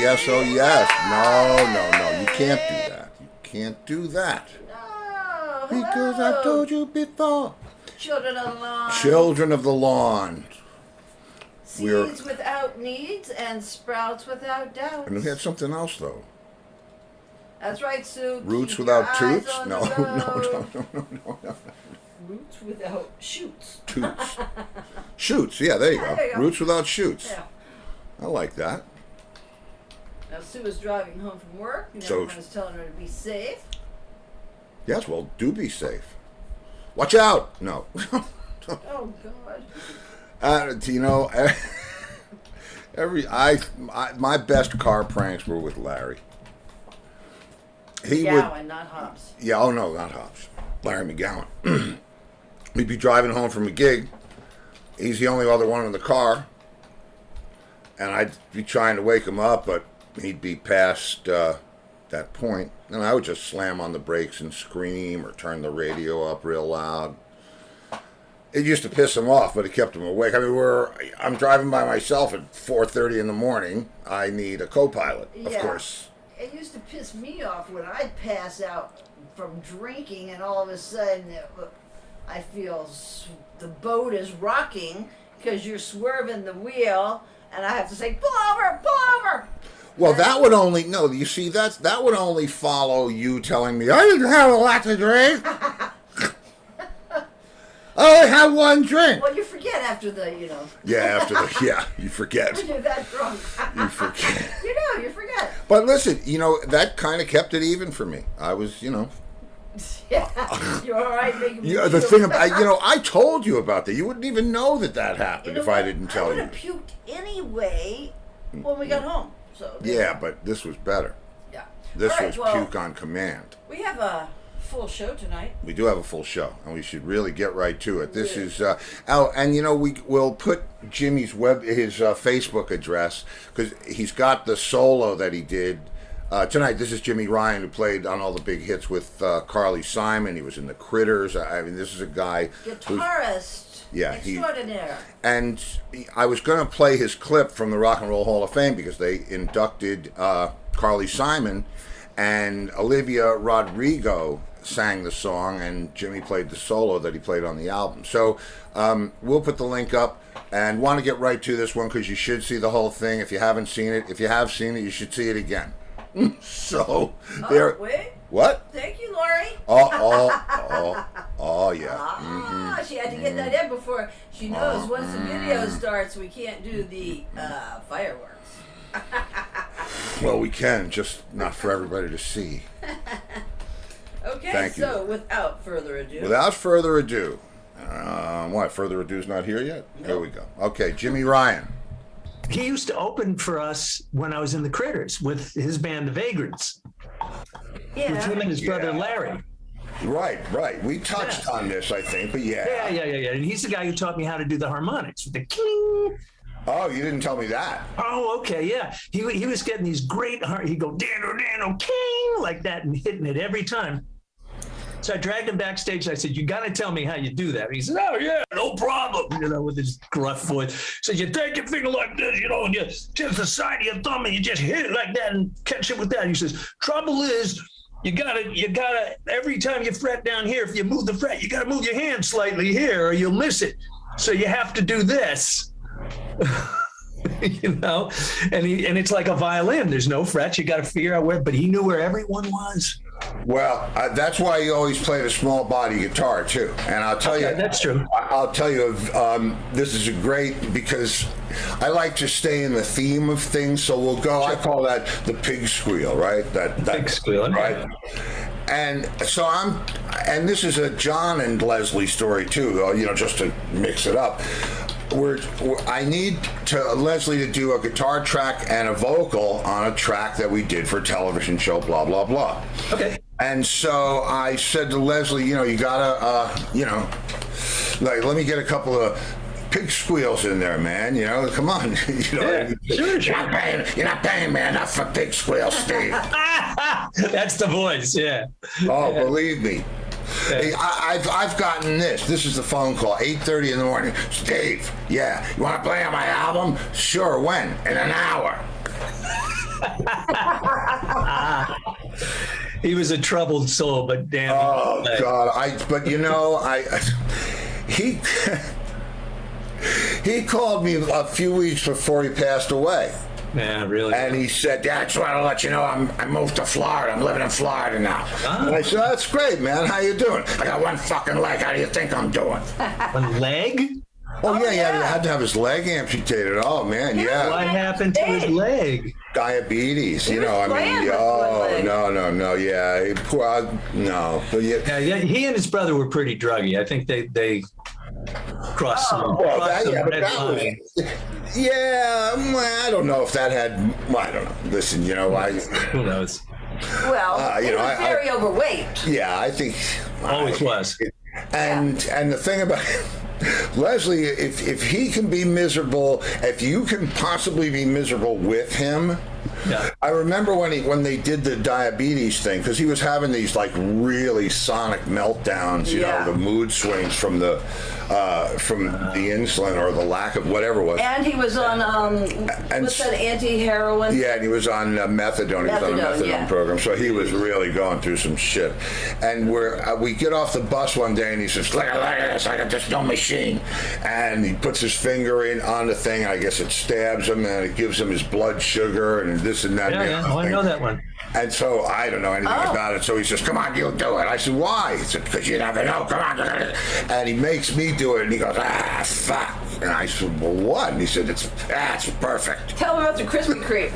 yes, oh yes. No. You can't do that. You can't do that. No. Because I've told you before. Children of the lawn. Children of the lawn. Seeds without needs and sprouts without doubts. And we had something else though. That's right, Sue. Roots Keep without your eyes toots? on No. Roots without shoots. Toots. Shoots, yeah, there you go. There you go. Roots without shoots. Yeah. I like that. Now, Sue was driving home from work, and So- everyone was telling her to be safe. Yes, well, do be safe. Watch out! No. Oh, God. You know, my best car pranks were with Larry. McGowan, not Hobbs. Yeah, oh no, not Hobbs. Larry McGowan. We'd be driving home from a gig. He's the only other one in the car. And I'd be trying to wake him up, but he'd be past that point. And I would just slam on the brakes and scream or turn the radio up real loud. It used to piss him off, but it kept him awake. I mean, I'm driving by myself at 4:30 in the morning. I need a co-pilot, of course. It used to piss me off when I'd pass out from drinking and all of a sudden I feel the boat is rocking because you're swerving the wheel and I have to say, pull over, pull over. Well, that would only, no, you see, that would only follow you telling me, I didn't have a lot to drink. I only had one drink. Well, you forget after the, Yeah, you forget. When you're that drunk. You forget. You forget. But listen, that kind of kept it even for me. I was, Yeah, you're all right making me the puke. thing about, I told you about that. You wouldn't even know that happened if I didn't tell you. I would have puked anyway when we got home. So Yeah, but this was better. Yeah. This All right, was puke on command. We have a full show tonight. We do have a full show, and we should really get right to it. This is and we'll put Jimmy's his Facebook address because he's got the solo that he did tonight. This is Jimmy Ryan, who played on all the big hits with Carly Simon. He was in the Critters. I mean, this is a guy Guitarist. Yeah, Extraordinaire. and I was going to play his clip from the Rock and Roll Hall of Fame because they inducted Carly Simon, and Olivia Rodrigo sang the song, and Jimmy played the solo that he played on the album. So we'll put the link up, and want to get right to this one because you should see the whole thing if you haven't seen it. If you have seen it, you should see it again. So there. Wait. What? Thank you, Lori. Oh, yeah. She had to get that in before she knows once the video starts, we can't do the fireworks. Well, we can, just not for everybody to see. Okay, Thank you. so without further ado. Without further ado, what? Further ado's not here yet? Nope. Here we go. Okay, Jimmy Ryan. He used to open for us when I was in the Critters with his band, The Vagrants, with him and his brother Larry. Right. We touched on this, I think, but yeah. Yeah. And he's the guy who taught me how to do the harmonics with the king. Oh, you didn't tell me that. Oh, okay, yeah. He was getting these great, he'd go, Dano, king, like that, and hitting it every time. So I dragged him backstage. I said, you got to tell me how you do that. He said, oh, yeah, no problem. With his gruff voice. He said, you take your finger like this, and you just the side of your thumb, and you just hit it like that and catch it with that. He says, trouble is, you gotta, every time you fret down here, if you move the fret, you gotta move your hand slightly here or you'll miss it. So you have to do this. And it's like a violin. There's no frets. You got to figure out where, but he knew where everyone was. Well, that's why he always played a small body guitar too. And I'll tell you, that's true. I'll tell you, this is great because I like to stay in the theme of things. So we'll go. Sure. I call that the pig squeal, right? That pig squeal, right? And so and this is a John and Leslie story too. Just to mix it up. I need Leslie to do a guitar track and a vocal on a track that we did for a television show, blah, blah, blah. Okay. And so I said to Leslie, you gotta, let me get a couple of pig squeals in there, man. Come on. Sure. You're not paying me enough for pig squeals, Steve. That's the voice, yeah. Oh, believe me. Hey, I've gotten this. This is the phone call, 8:30 in the morning. Steve, yeah, you want to play on my album? Sure, when? In an hour. He was a troubled soul, but damn. Oh, God. He called me a few weeks before he passed away. Yeah, really. And he said, I just want to let you know I moved to Florida. I'm living in Florida now. Oh. And I said, that's great, man. How you doing? I got one fucking leg. How do you think I'm doing? One leg? Oh, yeah, he had to have his leg amputated. Oh, man, yeah. What happened to his leg? Diabetes, no. Yeah. No. Yeah, he and his brother were pretty druggy. I think they crossed some red line. I don't know if that had. I don't know. Listen, Who knows? Well, he was very overweight. Yeah, I think. Always was. And the thing about Leslie, if he can be miserable, if you can possibly be miserable with him. Yeah. I remember when they did the diabetes thing, because he was having these like really sonic meltdowns, the mood swings from the insulin or the lack of whatever it was. And he was on what's that, anti-heroin? Yeah, and he was on methadone. He was on a methadone program, so he was really going through some shit. And we get off the bus one day, and he says, "Look at this! I got this new machine." And he puts his finger on the thing. I guess it stabs him, and it gives him his blood sugar and this and that. I know that one. And so I don't know anything about it. So he says, "Come on, you do it." I said, "Why?" He said, "Because you never know. Come on." And he makes me do it. And he goes, fuck. And I said, "Well, what?" And he said, it's perfect. Tell him about the Krispy Kreme.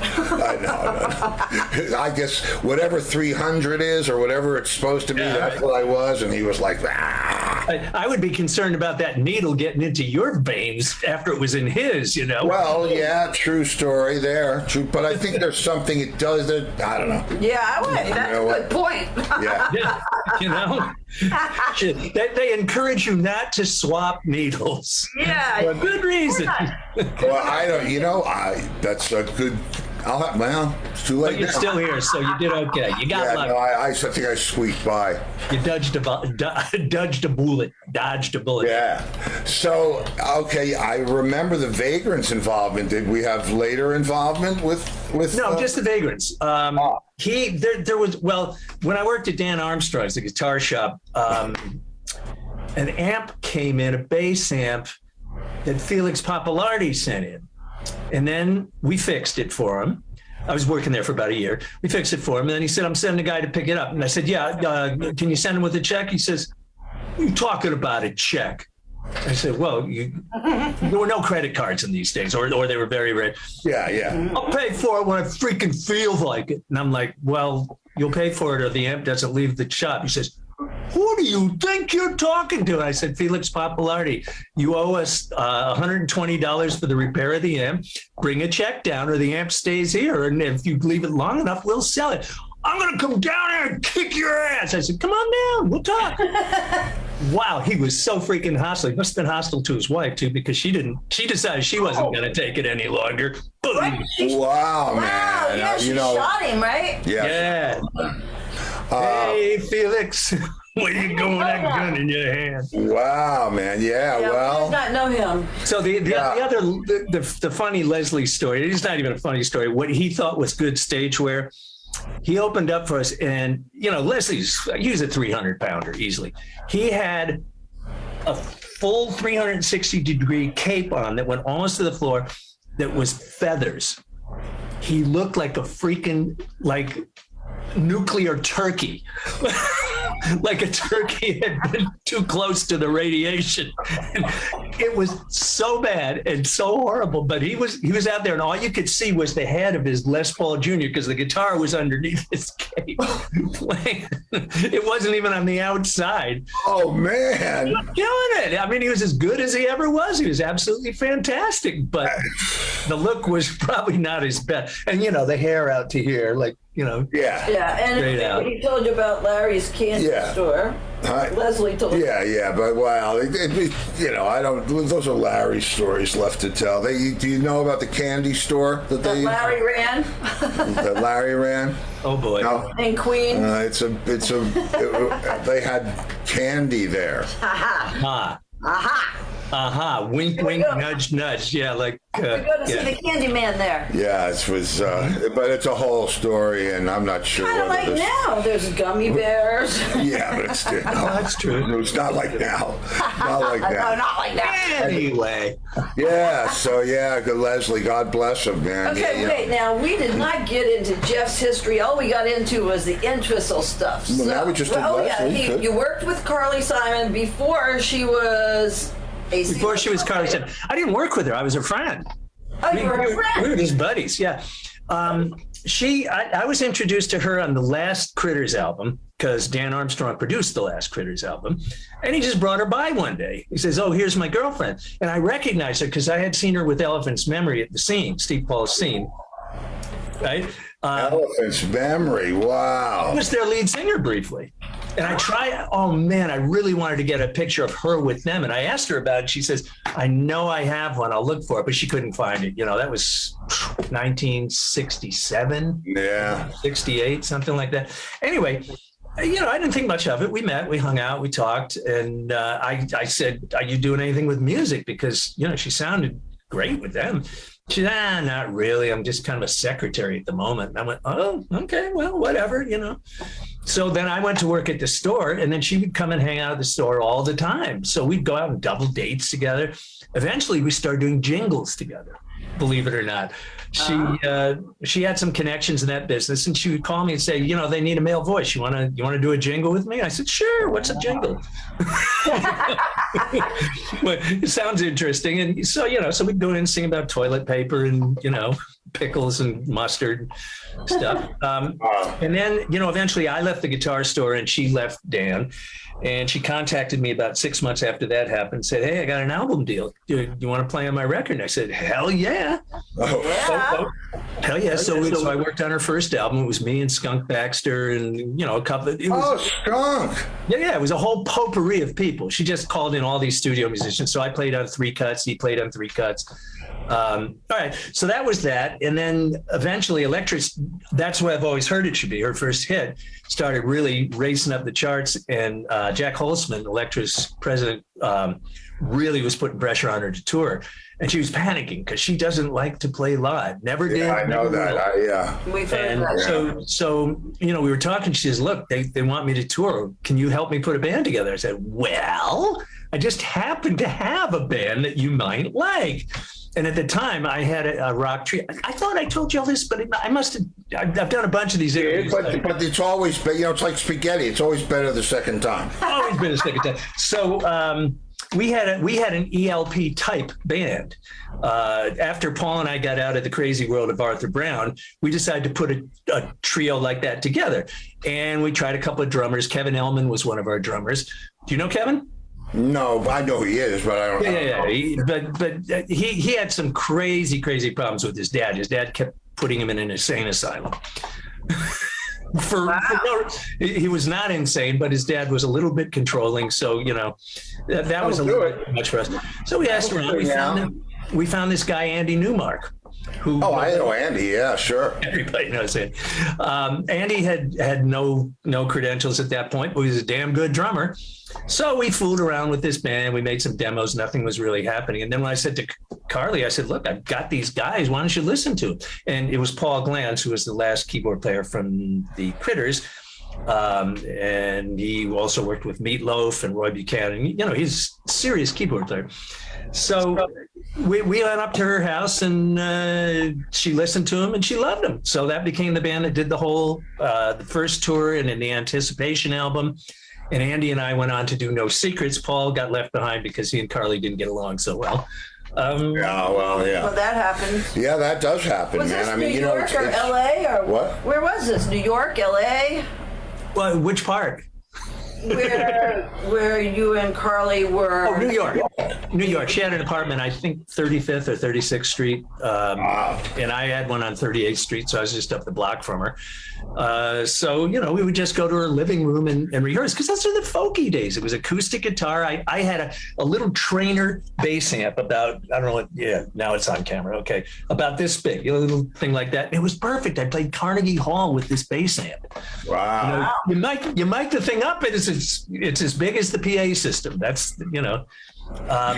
No. I guess whatever 300 is or whatever it's supposed to be, that's what I was. And he was like, I would be concerned about that needle getting into your veins after it was in his, Well, yeah, true story there. True. But I think there's something it does that, I don't know. Yeah, that's a good point. Yeah. They encourage you not to swap needles. Yeah. For good reason. Well, I don't, that's a good, Well, it's too late But you're now. still here, so you did okay. You got Yeah, lucky. no, I think I squeaked by. You dodged a bullet. Dodged a bullet. Yeah. So, okay, I remember the Vagrants' involvement. Did we have later involvement with? No, just the Vagrants. There was, well, when I worked at Dan Armstrong's, the guitar shop, an amp came in, a bass amp that Felix Papalardi sent in. And then we fixed it for him. I was working there for about a year. We fixed it for him. And then he said, I'm sending a guy to pick it up. And I said, yeah, can you send him with a check? He says, what are you talking about, a check? I said, well, there were no credit cards in these days, or they were very rare. Yeah. I'll pay for it when I freaking feel like it. And I'm like, well, you'll pay for it or the amp doesn't leave the shop. He says, who do you think you're talking to? And I said, Felix Papalardi, you owe us $120 for the repair of the amp. Bring a check down or the amp stays here. And if you leave it long enough, we'll sell it. I'm going to come down here and kick your ass. I said, come on down. We'll talk. Wow. He was so freaking hostile. He must have been hostile to his wife, too, because she decided she wasn't going to take it any longer. Boom. Wow, man. Wow, yeah, she shot him, right? Yeah. Hey, Felix, where you going? That gun in your hand. Wow, man. Yeah, We well. did not know him. So the funny Leslie story, it's not even a funny story. What he thought was good stage wear, he opened up for us, and Leslie's, he's a 300-pounder easily. He had a full 360-degree cape on that went almost to the floor that was feathers. He looked like a freaking nuclear turkey. Like a turkey had been too close to the radiation. And it was so bad and so horrible, but he was out there and all you could see was the head of his Les Paul Jr. because the guitar was underneath his cape. It wasn't even on the outside. Oh, man. Killing it. I mean, he was as good as he ever was. He was absolutely fantastic, but the look was probably not his best. And, the hair out to here, Yeah. Yeah, and he told you about Larry's candy store. Leslie told you. Yeah, but wow, I don't. Those are Larry's stories left to tell. Do you know about the candy store that Larry ran. That Larry ran? Oh boy. No. And Queen. They had candy there. Aha. Aha. Wink, wink, nudge, nudge. Yeah, we go to see the Candyman there. Yeah, it was, but it's a whole story, and I'm not sure. Kind of like now. There's gummy bears. Yeah, but it's that's true. It's not like now. Not like No, that. not like that. Anyway. Yeah. So good Leslie. God bless him, man. Okay, wait. Now we did not get into Jeff's history. All we got into was the Entwistle stuff. Well, now we just did Leslie. You worked with Carly Simon before she was. Before she was Carly Simon. I didn't work with her. I was her friend. Oh, you were her friend. We were just buddies, yeah. I was introduced to her on the last Critters album because Dan Armstrong produced the last Critters album. And he just brought her by one day. He says, oh, here's my girlfriend. And I recognized her because I had seen her with Elephant's Memory at the scene, Steve Paul's scene. Right? Elephant's Memory. Wow. I was their lead singer briefly. And I really wanted to get a picture of her with them. And I asked her about it. She says, I know I have one. I'll look for it. But she couldn't find it. That was 1967. Yeah. 68, something like that. Anyway, I didn't think much of it. We met, we hung out, we talked. And I said, are you doing anything with music? Because, she sounded great with them. She said, not really. I'm just kind of a secretary at the moment. And I went, oh, okay, well, whatever, So then I went to work at the store, and then she would come and hang out at the store all the time. So we'd go out on double dates together. Eventually, we started doing jingles together, believe it or not. She had some connections in that business, and she would call me and say, they need a male voice. You want to do a jingle with me? I said, sure. What's a jingle? Well, it sounds interesting. And so, so we'd go in and sing about toilet paper and, pickles and mustard stuff. And then, eventually I left the guitar store and she left Dan. And she contacted me about 6 months after that happened, said, hey, I got an album deal. Do you want to play on my record? And I said, hell yeah. Oh. Hell yeah. So I worked on her first album. It was me and Skunk Baxter and, a couple of, Skunk. Yeah. It was a whole potpourri of people. She just called in all these studio musicians. So I played on 3 cuts. He played on 3 cuts. All right. So that was that. And then eventually Electra's, that's what I've always heard it should be. Her first hit started really racing up the charts. And Jack Holzman, Electra's president, really was putting pressure on her to tour. And she was panicking because she doesn't like to play live. Never did. Yeah, I know that. Yeah. We've heard that. So we were talking. She says, "Look, they want me to tour. Can you help me put a band together?" I said, "Well, I just happen to have a band that you might like." And at the time, I had a rock trio. I thought I told you all this, but I must have. I've done a bunch of these interviews. But it's always, it's like spaghetti. It's always better the second time. Always been a second time. So. We had an ELP type band. After Paul and I got out of the crazy world of Arthur Brown, we decided to put a trio like that together. And we tried a couple of drummers. Kevin Ellman was one of our drummers. Do you know Kevin? No, I know he is, but I don't know. Yeah. He had some crazy problems with his dad. His dad kept putting him in an insane asylum. He was not insane, but his dad was a little bit controlling. So, that was a little bit too much for us. So we asked around. We found this guy, Andy Newmark. Who, I know Andy. Yeah, sure. Everybody knows him. Andy had no credentials at that point, but he was a damn good drummer. So we fooled around with this band. We made some demos. Nothing was really happening. And then when I said to Carly, I said, "Look, I've got these guys. Why don't you listen to them?" And it was Paul Glantz, who was the last keyboard player from the Critters. And he also worked with Meatloaf and Roy Buchanan. He's a serious keyboard player. So we went up to her house and she listened to him and she loved him. So that became the band that did the whole, the first tour and then the Anticipation album. And Andy and I went on to do No Secrets. Paul got left behind because he and Carly didn't get along so well. Yeah. Well, that happened. Yeah, that does happen, was man. This New York or LA or what? Where was this? New York, LA? Well, which part? Where you and Carly were. Oh, New York. New York. She had an apartment, I think 35th or 36th Street. And I had one on 38th Street, so I was just up the block from her. So, we would just go to her living room and rehearse, because those are the folky days. It was acoustic guitar. I had a little Trainer bass amp about, I don't know what, now it's on camera. Okay. About this big, a little thing like that. It was perfect. I played Carnegie Hall with this bass amp. Wow. You mic the thing up and it's as big as the PA system. That's,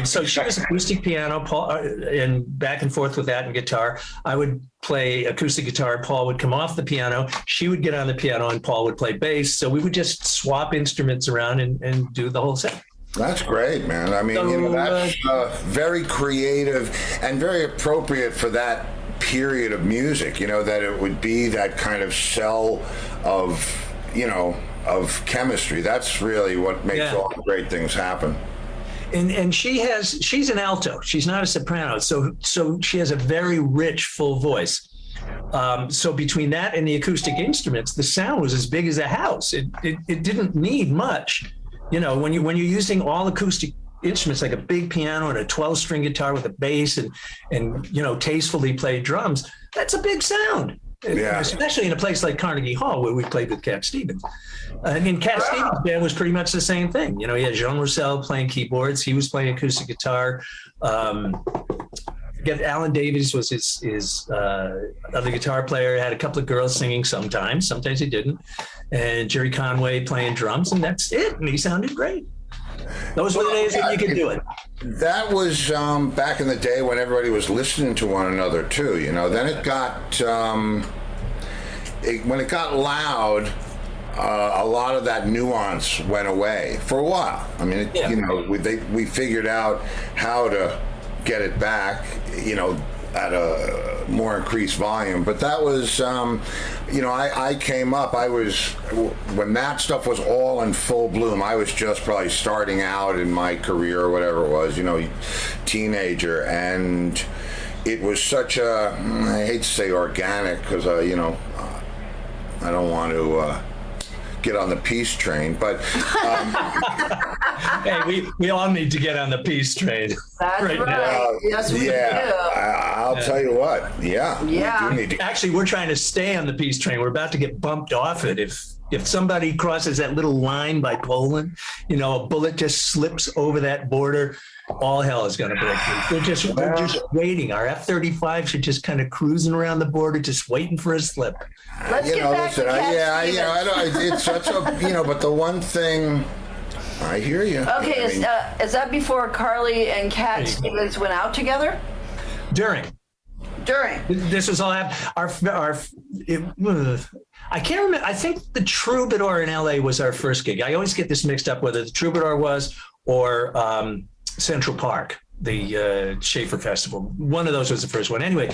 so she was acoustic piano, Paul, and back and forth with that and guitar. I would play acoustic guitar. Paul would come off the piano. She would get on the piano and Paul would play bass. So we would just swap instruments around and do the whole set. That's great, man. I mean, that's very creative and very appropriate for that period of music, that it would be that kind of cell of, of chemistry. That's really what makes all the great things happen. And she's an alto. She's not a soprano. So she has a very rich, full voice. So between that and the acoustic instruments, the sound was as big as a house. It didn't need much. When you're using all acoustic instruments, like a big piano and a 12-string guitar with a bass and tastefully played drums, that's a big sound. Yeah. Especially in a place like Carnegie Hall, where we played with Cat Stevens. Cat Stevens' band was pretty much the same thing. He had Jean Roussel playing keyboards. He was playing acoustic guitar. Alan Davies was his other guitar player. Had a couple of girls singing sometimes he didn't. And Jerry Conway playing drums, and that's it. And he sounded great. Those were the days when you could do it. That was back in the day when everybody was listening to one another too. Then it got when it got loud, a lot of that nuance went away for a while. I mean, we figured out how to get it back, at a more increased volume. But that was, I came up, when that stuff was all in full bloom, I was just probably starting out in my career or whatever it was, teenager. And it was such I hate to say organic, because, I don't want to get on the peace train, but hey, we all need to get on the peace train. That's right. Yes, we do. I'll tell you what. Yeah. Yeah. We do need to. Actually, we're trying to stay on the peace train. We're about to get bumped off it. If somebody crosses that little line by Poland, a bullet just slips over that border, all hell is going to break loose. We're just waiting. Our F-35s are just kind of cruising around the border, just waiting for a slip. Let's get back to Cat Stevens. I don't. It's such a but the one thing. I hear you. Okay, is that before Carly and Cat Stevens went out together? During. This was all I can't remember. I think the Troubadour in LA was our first gig. I always get this mixed up whether the Troubadour was or Central Park, the Schaefer Festival. One of those was the first one. Anyway,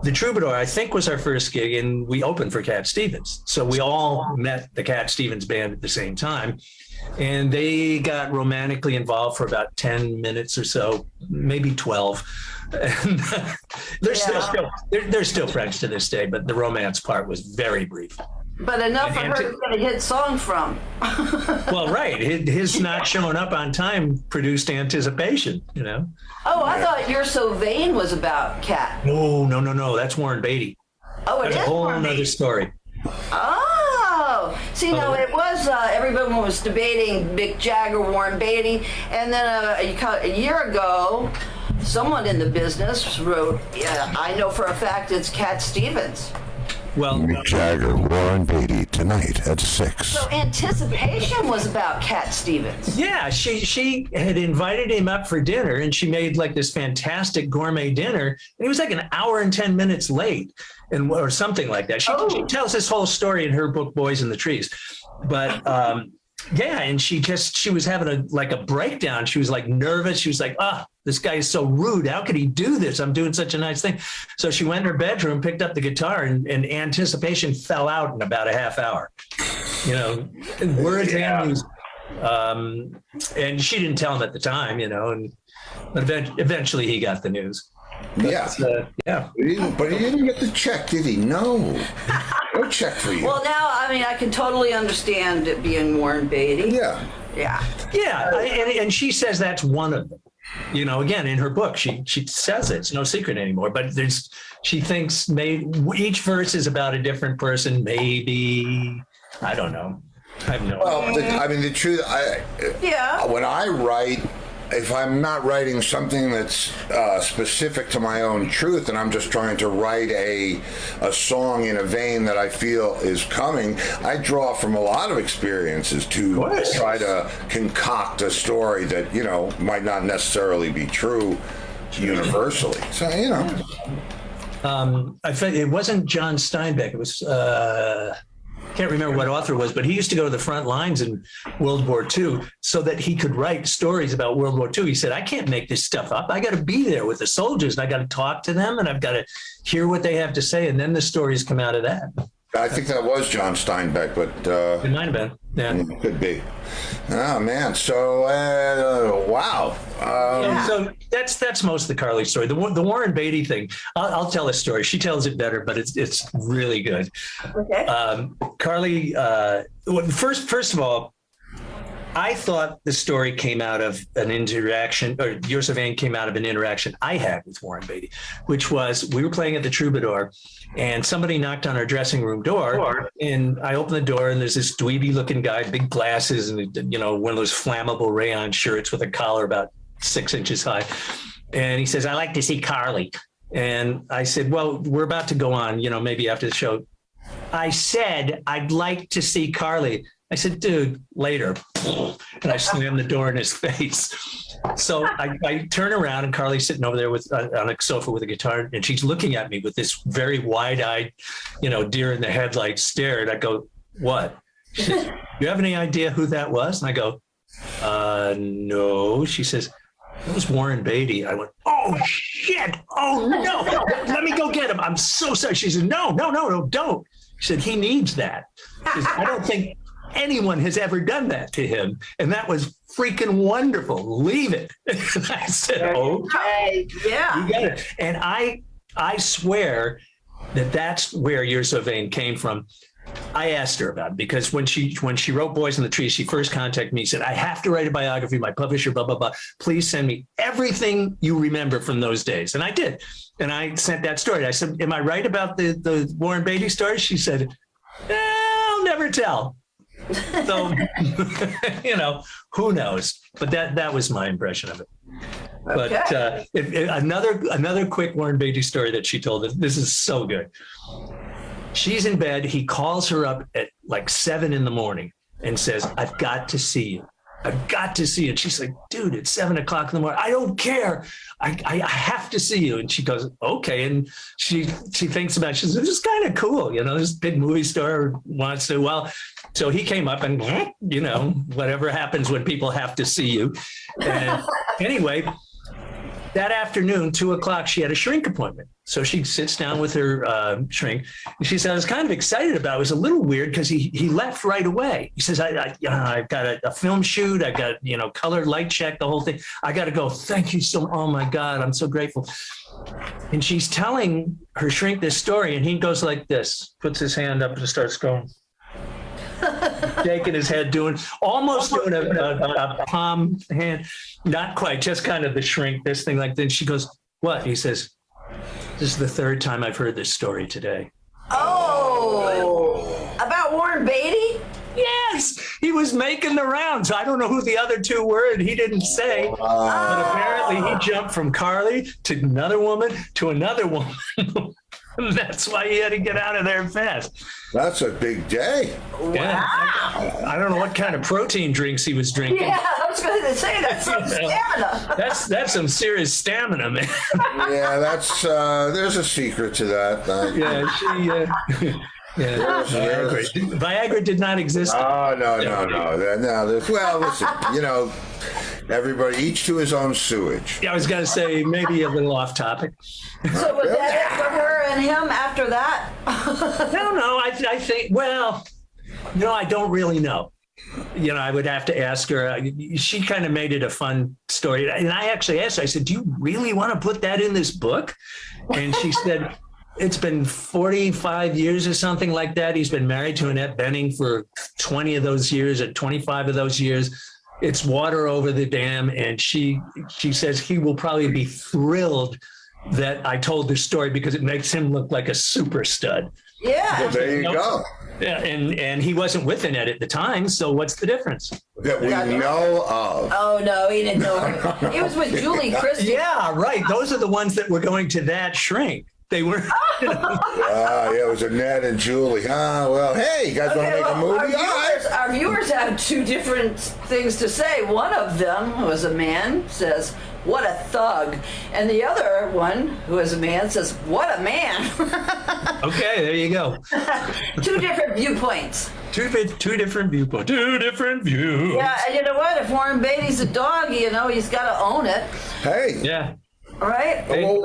the Troubadour, I think, was our first gig, and we opened for Cat Stevens. So we all met the Cat Stevens band at the same time. And they got romantically involved for about 10 minutes or so, maybe 12. And they're still friends to this day, but the romance part was very brief. But enough for her to get a hit song from. Well, right. His not showing up on time produced anticipation, Oh, I thought You're So Vain was about Cat. No. That's Warren Beatty. Oh, it is a whole Warren other Beatty. story. Oh, see, no, it was, everyone was debating Mick Jagger, Warren Beatty, and then a year ago, someone in the business wrote, I know for a fact it's Cat Stevens. Well, Mick Jagger, Warren Beatty, tonight at 6. So Anticipation was about Cat Stevens. Yeah, she had invited him up for dinner, and she made like this fantastic gourmet dinner, and he was like an hour and 10 minutes late, or something like that. She tells this whole story in her book, Boys in the Trees. But and she was having a breakdown. She was like nervous. She was like, this guy is so rude. How could he do this? I'm doing such a nice thing. So she went in her bedroom, picked up the guitar, and Anticipation fell out in about a half hour. Words and music. And she didn't tell him at the time, but eventually he got the news. But, But he didn't get the check, did he? No. No check for you. Well, now, I can totally understand it being Warren Beatty. Yeah. Yeah, and she says that's one of them. Again, in her book, she says it's no secret anymore. But she thinks each verse is about a different person. Maybe, I don't know. I have no. Well, the truth. When I write, if I'm not writing something that's specific to my own truth, and I'm just trying to write a song in a vein that I feel is coming, I draw from a lot of experiences to try to concoct a story that might not necessarily be true universally. So I think it wasn't John Steinbeck. It was. Can't remember what author it was, but he used to go to the front lines in World War II so that he could write stories about World War II. He said, I can't make this stuff up. I got to be there with the soldiers, and I got to talk to them, and I've got to hear what they have to say, and then the stories come out of that. I think that was John Steinbeck, but it might have been. Yeah, could be. Oh man! So wow. So that's most of the Carly story. The Warren Beatty thing. I'll tell a story. She tells it better, but it's really good. Okay. Carly. First of all, I thought the story came out of an interaction, or You're So Vain came out of an interaction I had with Warren Beatty, which was we were playing at the Troubadour, and somebody knocked on our dressing room door, and I opened the door, and there's this dweeby-looking guy, big glasses, and one of those flammable rayon shirts with a collar about 6 inches high, and he says, "I'd like to see Carly," and I said, "Well, we're about to go on, maybe after the show." I said, "I'd like to see Carly." I said, "Dude, later." And I slammed the door in his face. So I turn around, and Carly's sitting over there on a sofa with a guitar, and she's looking at me with this very wide-eyed, deer in the headlights stare. And I go, "What?" She says, "You have any idea who that was?" And I go, "No." She says, "It was Warren Beatty." I went, "Oh, shit. Oh, no. Let me go get him. I'm so sorry." She said, No, don't. She said, "He needs that." She said, "I don't think anyone has ever done that to him, and that was freaking wonderful. Leave it." And I said, "Okay, yeah, you got it." And I swear that's where You're So Vain came from. I asked her about it because when she wrote Boys in the Trees, she first contacted me, said, I have to write a biography, my publisher, blah, blah, blah. Please send me everything you remember from those days. And I did. And I sent that story. I said, am I right about the Warren Beatty story? She said, I'll never tell. So, who knows? But that was my impression of it. Okay. But another quick Warren Beatty story that she told us. This is so good. She's in bed. He calls her up at like 7 a.m. and says, I've got to see you. I've got to see you. And she's like, dude, it's 7 o'clock in the morning. I don't care. I have to see you. And she goes, okay. And she thinks about it. She says, this is kind of cool. This big movie star wants to. Well, so he came up and, whatever happens when people have to see you. And anyway, that afternoon, 2:00, she had a shrink appointment. So she sits down with her shrink. And she said, I was kind of excited about it. It was a little weird because he left right away. He says, I've got a film shoot. I've got, color light check, the whole thing. I got to go. Thank you so much. Oh, my God. I'm so grateful. And she's telling her shrink this story. And he goes like this, puts his hand up and starts going. Shaking his head, almost doing a palm hand, not quite, just kind of the shrink, this thing like this. She goes, what? He says, this is the third time I've heard this story today. Oh, about Warren Beatty? Yes, he was making the rounds. I don't know who the other two were, and he didn't say. But apparently he jumped from Carly to another woman to another woman. That's why he had to get out of there fast. That's a big day. Yeah. Wow. I don't know what kind of protein drinks he was drinking. Yeah, I was going to say that's some stamina. That's some serious stamina, man. Yeah, there's a secret to that. Viagra did not exist. Oh, no. Well, listen, everybody, each to his own sewage. Yeah, I was going to say maybe a little off topic. So was that it for her and him after that? No, I think, well, I don't really know. I would have to ask her. She kind of made it a fun story. And I actually asked her, I said, do you really want to put that in this book? And she said, it's been 45 years or something like that. He's been married to Annette Bening for 20 of those years or 25 of those years. It's water over the dam. And she says he will probably be thrilled that I told this story because it makes him look like a super stud. Yeah. Well, there you go. Yeah, and he wasn't with Annette at the time, so what's the difference? That we know of. Oh, no, he didn't know her. He was with Julie Christie. Yeah, right. Those are the ones that were going to that shrink. They were. Yeah, it was Annette and Julie. Well, hey, you guys want to make a movie? Our viewers have two different things to say. One of them, who is a man, says, what a thug. And the other one, who is a man, says, what a man. Okay, there you go. Two different viewpoints. Two different viewpoints. Two different views. Yeah, and you know what? If Warren Beatty's a dog, he's got to own it. Hey. Yeah. Right? Hey,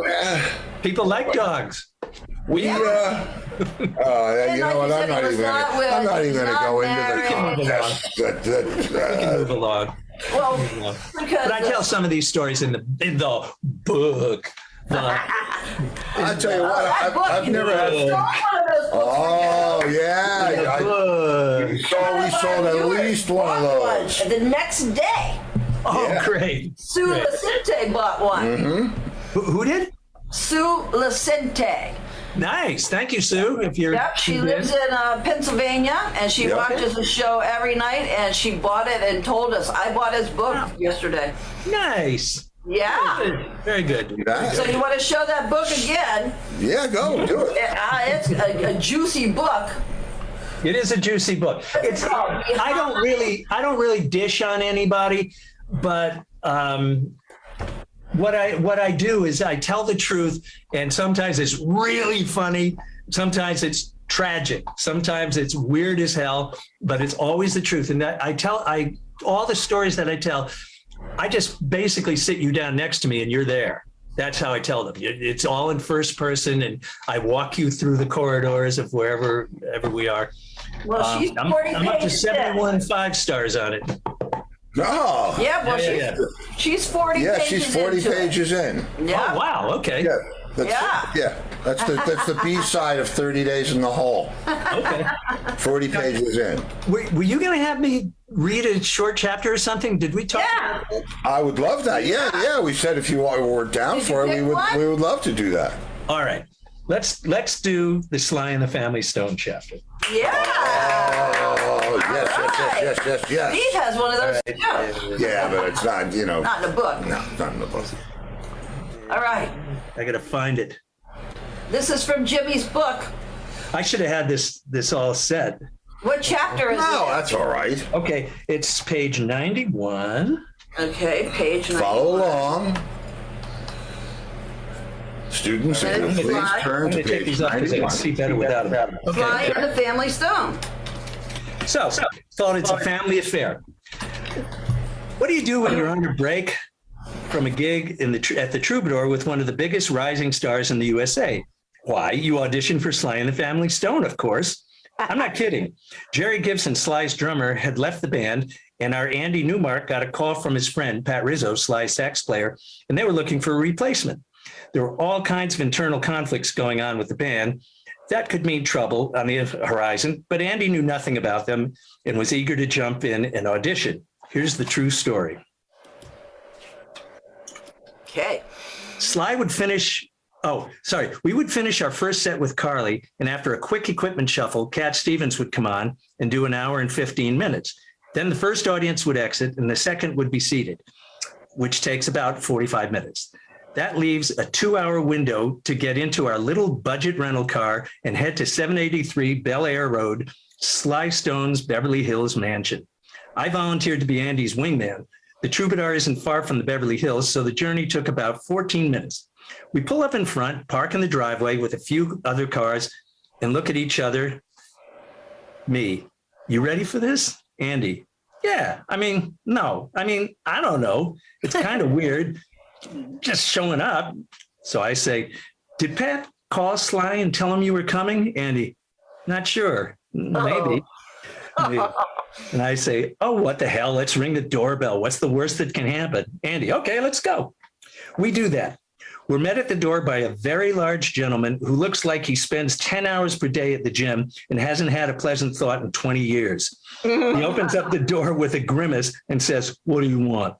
people like dogs. You know what? I'm not even going to go into the We can move along. Well, but I tell some of these stories in the book. I'll tell you what, I've never had. Oh, yeah. We sold at least one of those. The next day. Oh, yeah. Great. Sue Lacente bought one. Mm-hmm. Who did? Sue Lacente. Nice. Thank you, Sue. Yep, she lives in Pennsylvania, and she watches the show every night, and she bought it and told us. I bought his book yesterday. Nice. Yeah. Very good. Yeah. So you want to show that book again? Yeah, go do it. It's a juicy book. It is a juicy book. I don't really dish on anybody, but what I do is I tell the truth, and sometimes it's really funny, sometimes it's tragic, sometimes it's weird as hell, but it's always the truth. And that all the stories that I tell, I just basically sit you down next to me and you're there. That's how I tell them. It's all in first person, and I walk you through the corridors of wherever we are. Well, she's 40 I'm up to pages 71 in. 5-stars on it. Oh. Yeah, well, she's 40 pages in. Yeah, she's 40 pages in. Yeah. Oh, wow. Okay. Yeah. That's the B side of 30 Days in the Hole. Okay. 40 pages in. Were you going to have me read a short chapter or something? Did we talk about that? I would love that. Yeah. We said if you were down for it, we would love to do that. All right. Let's do the Sly and the Family Stone chapter. Yeah. Oh, yes. Steve has one of those too. Yeah, but it's not, Not in the book. No, it's not in the book. All right. I got to find it. This is from Jimmy's book. I should have had this all set. What chapter is it? No, that's all right. Okay, it's page 91. Okay, page 91. Follow along. Students, if you And please Sly. turn I'm to going to take page these off because I can 91. see better without them. Sly Okay. and the Family Stone. So, thought it's a family affair. What do you do when you're on your break from a gig at the Troubadour with one of the biggest rising stars in the USA? Why, you audition for Sly and the Family Stone, of course. I'm not kidding. Jerry Gibson, Sly's drummer, had left the band, and our Andy Newmark got a call from his friend, Pat Rizzo, Sly's sax player, and they were looking for a replacement. There were all kinds of internal conflicts going on with the band. That could mean trouble on the horizon, but Andy knew nothing about them and was eager to jump in and audition. Here's the true story. Okay. Sly would finish. We would finish our first set with Carly, and after a quick equipment shuffle, Cat Stevens would come on and do an hour and 15 minutes. Then the first audience would exit and the second would be seated, which takes about 45 minutes. That leaves a 2-hour window to get into our little budget rental car and head to 783 Bel Air Road, Sly Stone's Beverly Hills mansion. I volunteered to be Andy's wingman. The Troubadour isn't far from the Beverly Hills, so the journey took about 14 minutes. We pull up in front, park in the driveway with a few other cars, and look at each other. Me, you ready for this? Andy, yeah, no. I don't know. It's kind of weird, just showing up. So I say, did Pat call Sly and tell him you were coming? Andy, not sure, maybe. And I say, oh, what the hell? Let's ring the doorbell. What's the worst that can happen? Andy, okay, let's go. We do that. We're met at the door by a very large gentleman who looks like he spends 10 hours per day at the gym and hasn't had a pleasant thought in 20 years. He opens up the door with a grimace and says, what do you want?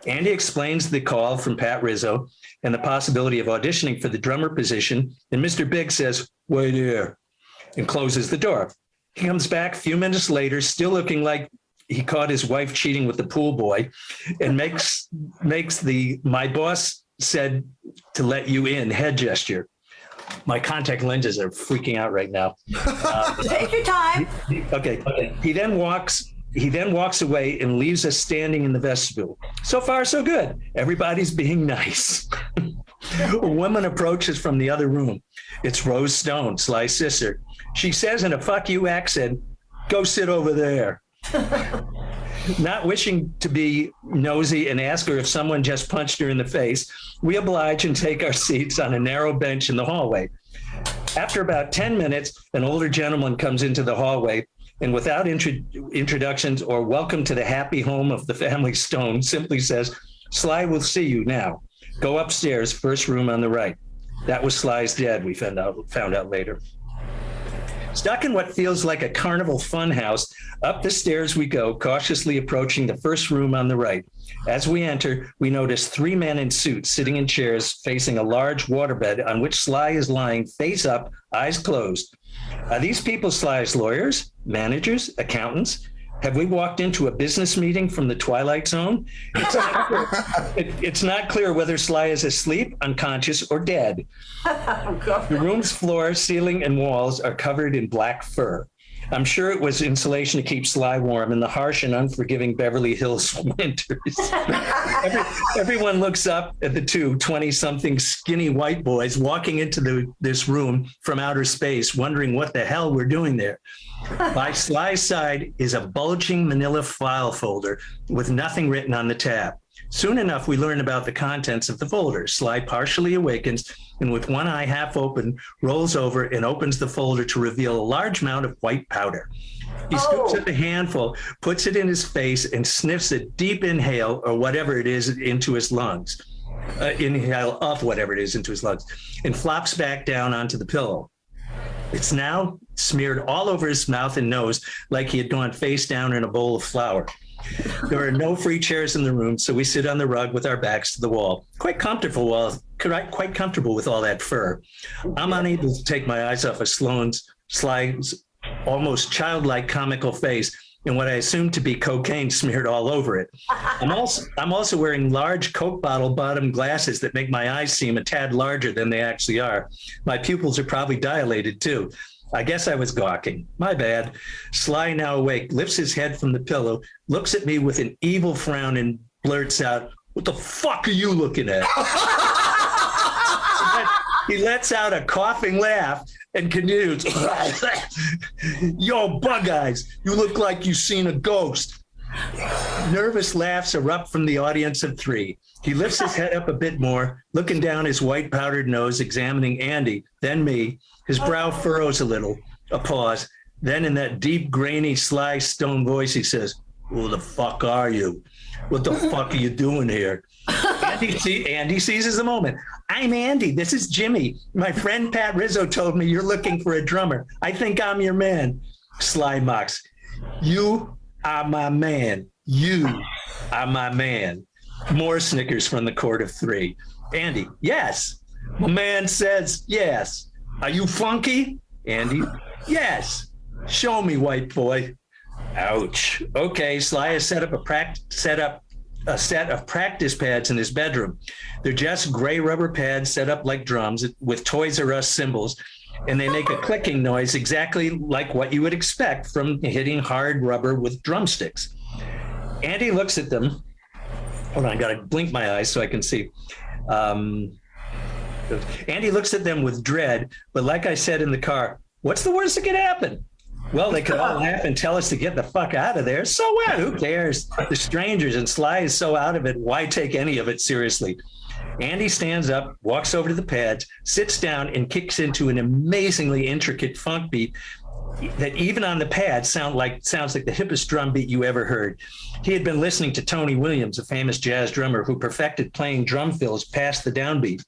Andy explains the call from Pat Rizzo and the possibility of auditioning for the drummer position. And Mr. Big says, wait here, and closes the door. He comes back a few minutes later, still looking like he caught his wife cheating with the pool boy, and makes the my boss said to let you in head gesture. My contact lenses are freaking out right now. Take your time. Okay. He then walks away and leaves us standing in the vestibule. So far, so good. Everybody's being nice. A woman approaches from the other room. It's Rose Stone, Sly's sister. She says in a fuck you accent, go sit over there. Not wishing to be nosy and ask her if someone just punched her in the face, we oblige and take our seats on a narrow bench in the hallway. After about 10 minutes, an older gentleman comes into the hallway and without introductions or welcome to the happy home of the family Stone, simply says, Sly will see you now. Go upstairs, first room on the right. That was Sly's dad, we found out later. Stuck in what feels like a carnival funhouse, up the stairs we go, cautiously approaching the first room on the right. As we enter, we notice 3 men in suits sitting in chairs facing a large waterbed on which Sly is lying face up, eyes closed. Are these people Sly's lawyers, managers, accountants? Have we walked into a business meeting from the Twilight Zone? It's not clear whether Sly is asleep, unconscious, or dead. The room's floor, ceiling, and walls are covered in black fur. I'm sure it was insulation to keep Sly warm in the harsh and unforgiving Beverly Hills winters. Everyone looks up at the two 20-something skinny white boys walking into this room from outer space, wondering what the hell we're doing there. By Sly's side is a bulging manila file folder with nothing written on the tab. Soon enough, we learn about the contents of the folder. Sly partially awakens and with one eye half open, rolls over and opens the folder to reveal a large amount of white powder. He scoops up a handful, puts it in his face and sniffs a deep inhale or whatever it is into his lungs. inhale off whatever it is into his lungs, and flops back down onto the pillow. It's now smeared all over his mouth and nose like he had gone face down in a bowl of flour. There are no free chairs in the room, so we sit on the rug with our backs to the wall. Quite comfortable with all that fur. I'm unable to take my eyes off of Sly's almost childlike comical face and what I assume to be cocaine smeared all over it. I'm also wearing large Coke bottle bottom glasses that make my eyes seem a tad larger than they actually are. My pupils are probably dilated too. I guess I was gawking. My bad. Sly, now awake, lifts his head from the pillow, looks at me with an evil frown and blurts out, "What the fuck are you looking at?" He lets out a coughing laugh and continues, "Yo, bug eyes, you look like you've seen a ghost." Nervous laughs erupt from the audience of three. He lifts his head up a bit more, looking down his white powdered nose, examining Andy, then me. His brow furrows a little, a pause. Then in that deep, grainy, Sly stone voice, he says, "Who the fuck are you? What the fuck are you doing here?" Andy seizes the moment. "I'm Andy. This is Jimmy. My friend Pat Rizzo told me you're looking for a drummer. I think I'm your man." Sly mocks. "You are my man. You are my man." More snickers from the court of three. Andy, "Yes." My man says, "Yes." "Are you funky?" Andy, "Yes." "Show me, white boy." Ouch. Okay, Sly has set up a set of practice pads in his bedroom. They're just gray rubber pads set up like drums with Toys R Us symbols, and they make a clicking noise exactly like what you would expect from hitting hard rubber with drumsticks. Andy looks at them. Hold on, I gotta blink my eyes so I can see. Andy looks at them with dread, but like I said in the car, what's the worst that could happen? Well, they could all laugh and tell us to get the fuck out of there. So what? Who cares? The strangers, and Sly is so out of it, why take any of it seriously? Andy stands up, walks over to the pads, sits down, and kicks into an amazingly intricate funk beat that even on the pad sounds like the hippest drum beat you ever heard. He had been listening to Tony Williams, a famous jazz drummer who perfected playing drum fills past the downbeat,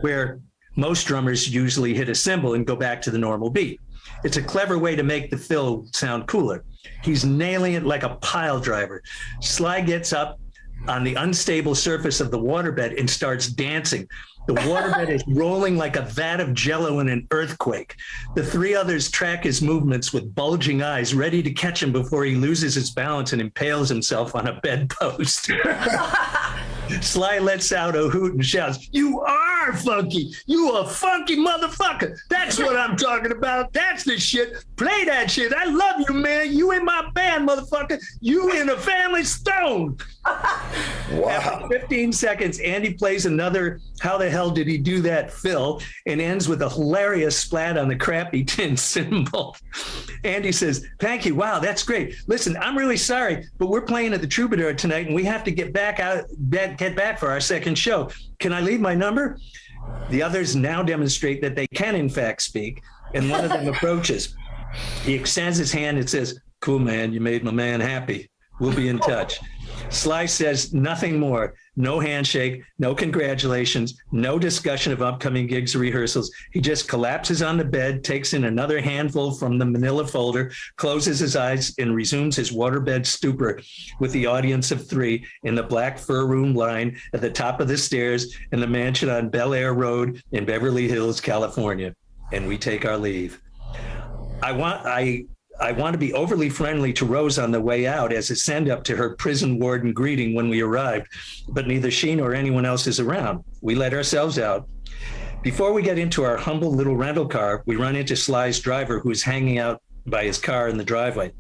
where most drummers usually hit a cymbal and go back to the normal beat. It's a clever way to make the fill sound cooler. He's nailing it like a pile driver. Sly gets up on the unstable surface of the waterbed and starts dancing. The waterbed is rolling like a vat of jello in an earthquake. The three others track his movements with bulging eyes, ready to catch him before he loses his balance and impales himself on a bedpost. Sly lets out a hoot and shouts, "You are funky. You a funky motherfucker. That's what I'm talking about. That's the shit. Play that shit. I love you, man. You in my band, motherfucker. You in a Family Stone." Wow. After 15 seconds, Andy plays another "How the hell did he do that?" fill and ends with a hilarious splat on the crappy tin cymbal. Andy says, "Thank you. Wow, that's great. Listen, I'm really sorry, but we're playing at the Troubadour tonight and we have to get back for our second show. Can I leave my number?" The others now demonstrate that they can in fact speak, and one of them approaches. He extends his hand and says, "Cool, man, you made my man happy. We'll be in touch." Sly says nothing more. No handshake, no congratulations, no discussion of upcoming gigs or rehearsals. He just collapses on the bed, takes in another handful from the manila folder, closes his eyes, and resumes his waterbed stupor with the audience of three in the black fur room line at the top of the stairs in the mansion on Bel Air Road in Beverly Hills, California. And we take our leave. I want to be overly friendly to Rose on the way out as a send-up to her prison warden greeting when we arrived, but neither she nor anyone else is around. We let ourselves out. Before we get into our humble little rental car, we run into Sly's driver, who is hanging out by his car in the driveway.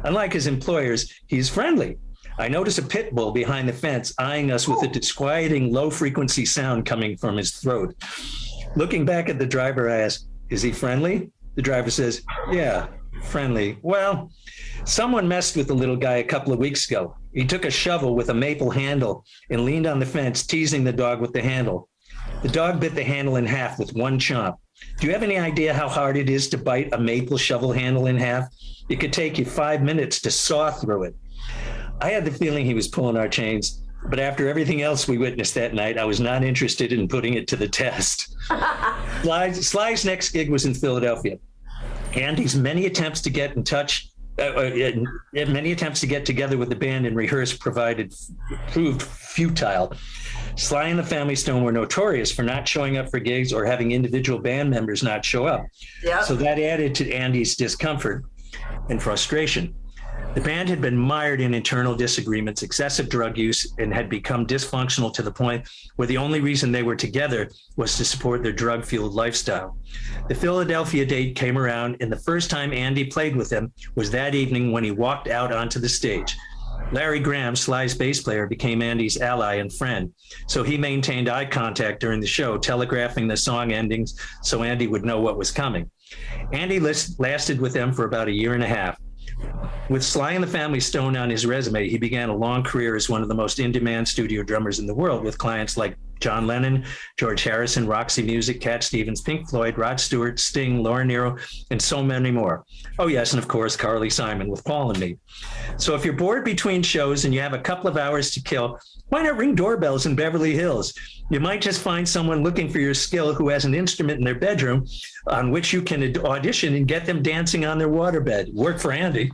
Unlike his employers, he's friendly. I notice a pit bull behind the fence eyeing us with a disquieting low-frequency sound coming from his throat. Looking back at the driver, I ask, "Is he friendly?" The driver says, "Yeah, friendly. Well, someone messed with the little guy a couple of weeks ago. He took a shovel with a maple handle and leaned on the fence, teasing the dog with the handle. The dog bit the handle in half with one chomp. Do you have any idea how hard it is to bite a maple shovel handle in half? It could take you 5 minutes to saw through it. I had the feeling he was pulling our chains. But after everything else we witnessed that night, I was not interested in putting it to the test. Sly's next gig was in Philadelphia. Andy's many attempts to get in touch, many attempts to get together with the band and rehearse proved futile. Sly and the Family Stone were notorious for not showing up for gigs or having individual band members not show up. Yep. So that added to Andy's discomfort and frustration. The band had been mired in internal disagreements, excessive drug use, and had become dysfunctional to the point where the only reason they were together was to support their drug-fueled lifestyle. The Philadelphia date came around, and the first time Andy played with them was that evening when he walked out onto the stage. Larry Graham, Sly's bass player, became Andy's ally and friend, so he maintained eye contact during the show, telegraphing the song endings so Andy would know what was coming. Andy lasted with them for about a year and a half. With Sly and the Family Stone on his resume, he began a long career as one of the most in-demand studio drummers in the world, with clients like John Lennon, George Harrison, Roxy Music, Cat Stevens, Pink Floyd, Rod Stewart, Sting, Laura Nyro, and so many more. Oh yes, and of course, Carly Simon with Paul and me. So if you're bored between shows and you have a couple of hours to kill, why not ring doorbells in Beverly Hills? You might just find someone looking for your skill who has an instrument in their bedroom on which you can audition and get them dancing on their waterbed. Work for Andy.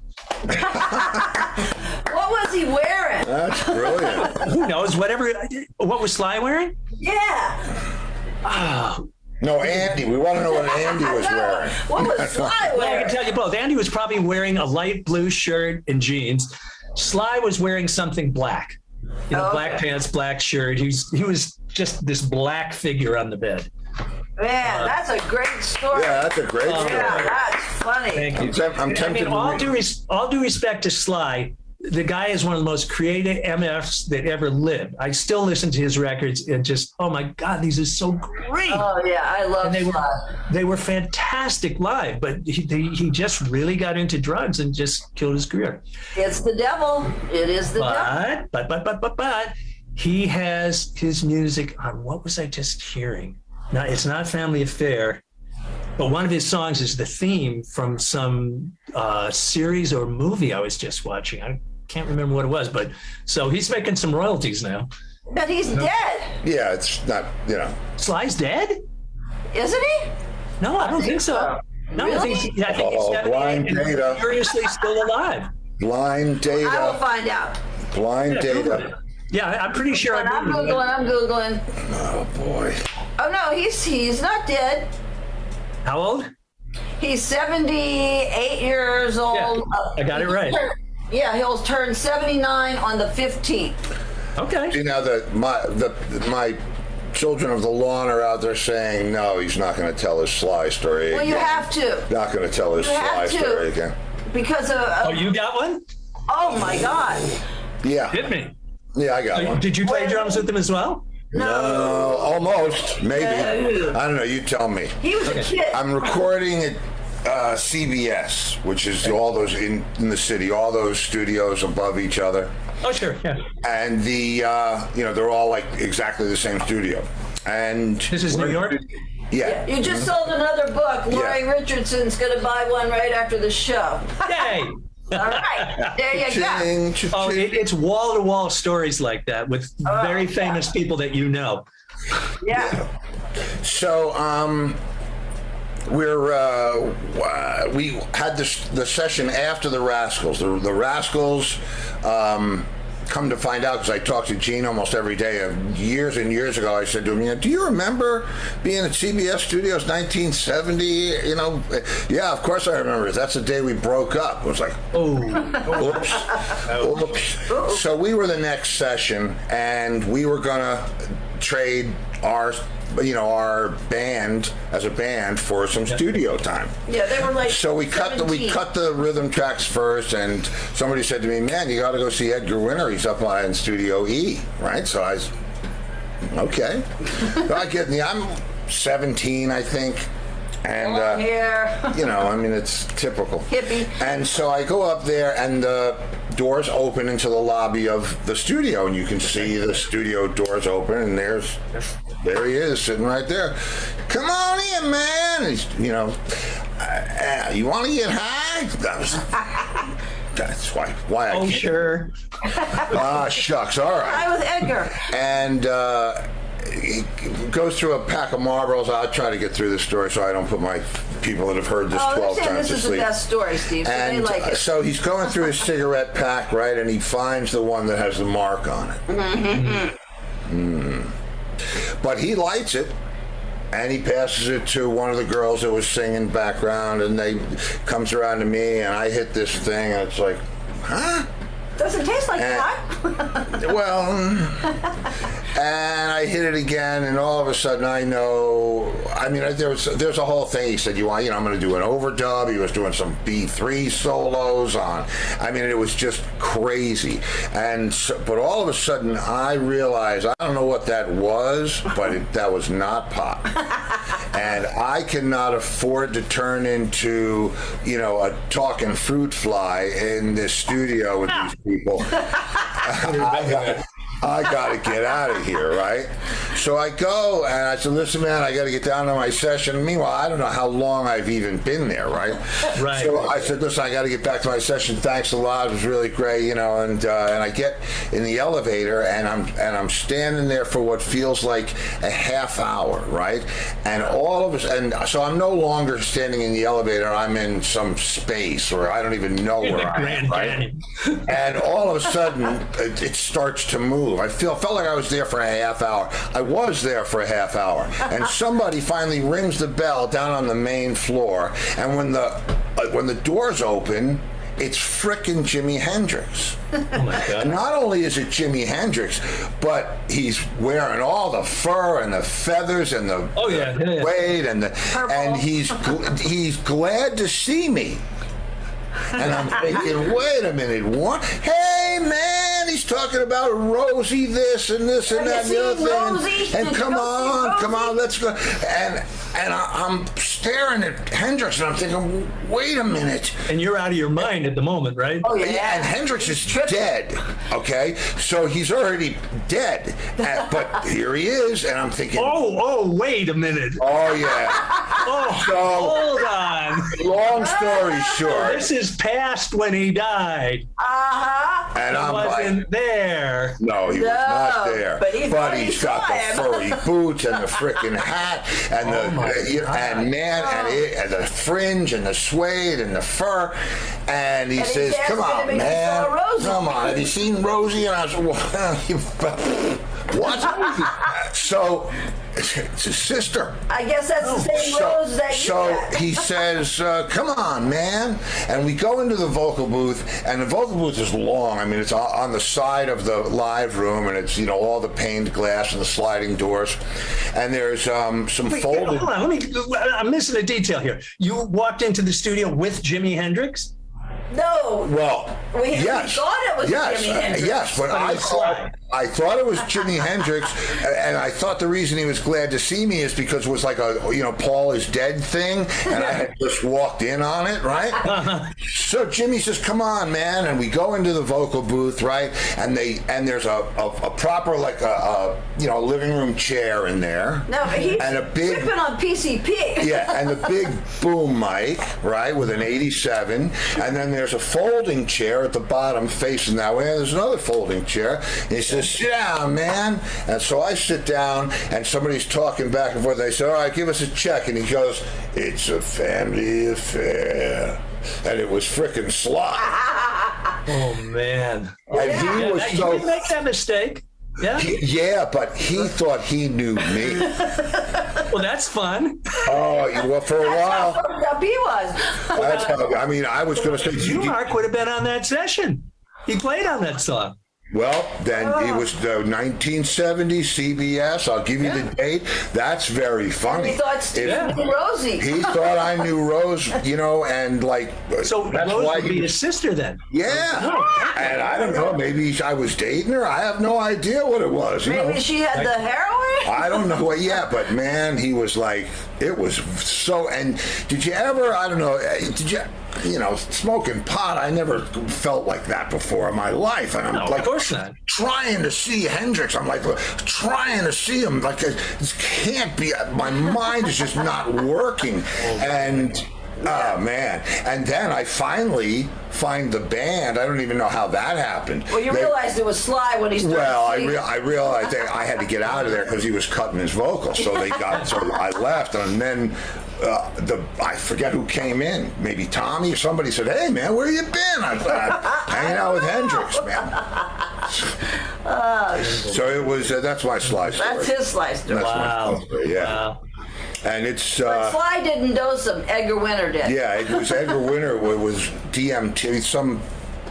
What was he wearing? That's brilliant. Who knows? What was Sly wearing? Yeah. Oh, No, Andy. We want to know what Andy was wearing. What was Sly well, I wearing? can tell you both. Andy was probably wearing a light blue shirt and jeans. Sly was wearing something black. Black pants, black shirt. He was just this black figure on the bed. Man, that's a great story. Yeah, that's a great story. Yeah, that's funny. Thank you. I'm tempted to all read. due respect to Sly, the guy is one of the most creative MFs that ever lived. I still listen to his records and just, oh my God, these are so great. Oh yeah, I love And Sly. they were fantastic live, but he just really got into drugs and just killed his career. It's the devil. It is the devil. But he has his music on, what was I just hearing? Now, it's not Family Affair, but one of his songs is the theme from some series or movie I was just watching. I can't remember what it was, but so he's making some royalties now. But he's dead, Yeah, it's not, Sly's dead? isn't he? No, I don't think so. No, I think he's Oh, 78 blind and data. curiously still alive. blind I will data. find out. Blind Google data. it. Yeah, I'm pretty sure I I'm Googled it. Googling. Oh, boy. Oh no, he's not dead. How old? He's 78 years old. Yeah, I got it right. Yeah, he'll turn 79 on the 15th. Okay. See, now my children of the lawn are out there saying, no, he's not going to tell his Sly story Well, again. you have to, Not going to tell his You have Sly to. story again. because of. Oh, you got one? Oh my God. Yeah. Hit me. Yeah, I got one. Did you play drums with them as well? No, almost. Maybe. No. I don't know. You tell me. He was a kid. I'm recording at CBS, which is all those in the city, all those studios above each other. Oh, sure. Yeah. And they're all like exactly the same studio. And This is New York? Yeah. You just sold another book. Lori Richardson's going to buy one right after the show. Yay! All right. There you go. Ching, ching, Oh, ching. it's wall-to-wall stories like that with very famous people that you know. Yeah. So, we had the session after the Rascals. The Rascals, come to find out, because I talked to Gene almost every day. Years and years ago, I said to him, do you remember being at CBS Studios 1970? Yeah, of course I remember. That's the day we broke up. It was like, oops. So we were the next session, and we were going to trade our band as a band for some studio time. Yeah, they were like. So we cut the rhythm tracks first, and somebody said to me, "Man, you got to go see Edgar Winter. He's up in Studio E, right?" So okay. So I get I'm 17, I think, and Long hair. it's typical Hippie. And so I go up there, and the doors open into the lobby of the studio, and you can see the studio doors open, and there he is sitting right there. Come on in, man. He's, you want to get high? That's why I Oh, can't. sure. Ah, shucks. All right. I with Edgar. And he goes through a pack of Marlboros. I'll try to get through this story so I don't put my people that have heard this Oh, 12 they're saying times this to is the sleep. best story, Steve, so they And like it. so he's going through his cigarette pack, right, and he finds the one that has the mark on it. But he lights it, and he passes it to one of the girls that was singing background, and they comes around to me, and I hit this thing, and it's like, huh? Doesn't taste like And- pot. Well, and I hit it again, and all of a sudden I know. I mean, there's a whole thing. He said, I'm going to do an overdub. He was doing some B3 solos on. I mean, it was just crazy. And so, but all of a sudden I realized I don't know what that was, but that was not pot. And I cannot afford to turn into, a talking fruit fly in this studio with these people. I got to get out of here, right? So I go, and I said, listen, man, I got to get down to my session. Meanwhile, I don't know how long I've even been there, right? Right. So I said, listen, I got to get back to my session. Thanks a lot. It was really great, and I get in the elevator, and I'm standing there for what feels like a half hour, right? And all of us, and so I'm no longer standing in the elevator. I'm in some space where I don't even know where I am, right? And all of a sudden, it starts to move. I felt like I was there for a half hour. I was there for a half hour, and somebody finally rings the bell down on the main floor. And when the doors open, it's frickin' Jimi Hendrix. Oh my God. And not only is it Jimi Hendrix, but he's wearing all the fur and the feathers and the suede and he's glad to see me. And I'm thinking, wait a minute, what? Hey, man, he's talking about Rosie this and this and that and the other thing. And come on, let's go. And I'm staring at Hendrix, and I'm thinking, wait a minute. And you're out of your mind at the moment, right? Oh, yeah. And Hendrix is dead, okay? So he's already dead. But here he is, and I'm thinking, Oh, wait a minute. oh, yeah. Oh, So, hold on. long story short. This is past when he died. Uh-huh. And He I'm wasn't like, there. no, he was not there. But he thought he he's got saw the him. furry boots and the frickin' hat and and the fringe and the suede and the fur. And he And says, he's come asking on, him if he man. saw Rosie. Come on. Have you seen Rosie? And I said, well, what? So it's his sister. I guess that's the same rose that you So got. he says, come on, man. And we go into the vocal booth, and the vocal booth is long. I mean, it's on the side of the live room, and it's, all the paned glass and the sliding doors. And there's some Wait, folded... hold on, I'm missing a detail here. You walked into the studio with Jimi Hendrix? No. Well, We yes. thought it was yes, Jimi Hendrix. Yes, but But it was I thought it was Jimi Hendrix, and I thought the reason he was glad to see me is because it was like a, Paul is dead thing, and I had just walked in on it, right? So Jimmy says, come on, man, and we go into the vocal booth, right? And there's a proper, like a living room chair in there. No, but he's and a big, tripping on PCP. yeah, and the big boom mic, right, with an 87. And then there's a folding chair at the bottom facing that way. And there's another folding chair. And he says, sit down, man. And so I sit down, and somebody's talking back and forth. They say, all right, give us a check. And he goes, it's a family affair. And it was frickin' Sly. Oh, man. And he was You so... did make that mistake. Yeah? Yeah, but he thought he knew me. Well, that's fun. Oh, well, for a while... Fucked up he was. That's how, I mean, I was going to say... You, Mark, would have been on that session. He played on that song. Well, then it was the 1970 CBS. I'll give you the date. That's very funny. He thought Steve knew Rosie. He thought I knew Rose, and like. So that's Rose why would be his sister then. Yeah, and I don't know. Maybe I was dating her. I have no idea what it was. Maybe she had the heroin? I don't know. Yeah, but man, he was like, it was so. And did you ever? I don't know. Did you? Smoking pot, I never felt like that before in my life. And I'm No, like, of course not. trying to see Hendrix. I'm like, trying to see him. Like, this can't be, my mind is just not working. And Oh man! And then I finally find the band. I don't even know how that happened. Well, you realized it was Sly when he started. Well, singing. I realized that I had to get out of there because he was cutting his vocals. So I left, and then I forget who came in. Maybe Tommy or somebody said, "Hey man, where you been?" I thought, hanging out with Hendrix, man. So it was. That's my Sly story. That's his Sly story. That's my Sly story. Yeah. Wow. And it's But Sly didn't know some. Edgar Winter did. yeah, it was Edgar Winter was DMT, some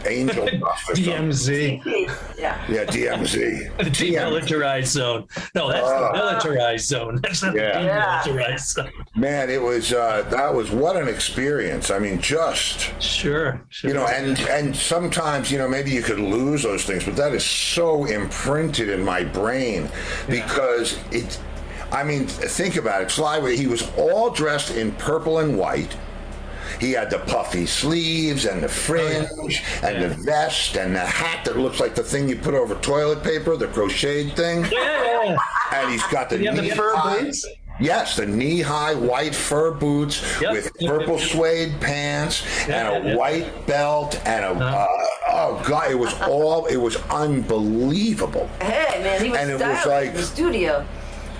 angel dust or something. DMZ. Yeah. Yeah, DMZ. The demilitarized zone. No, that's the militarized zone. That's not Yeah. the demilitarized zone. Man, it was that was what an experience. I mean, just Sure. you know, and sometimes maybe you could lose those things, but that is so imprinted in my brain because it. I mean, think about it. Sly, he was all dressed in purple and white. He had the puffy sleeves and the fringe and the vest and the hat that looks like the thing you put over toilet paper, the crocheted thing. Yeah. And he's got the The fur boots. Yes, the knee-high white fur boots with purple suede pants and a white belt and a oh god, it was unbelievable. Hey man, he was And it was styling like- in the studio.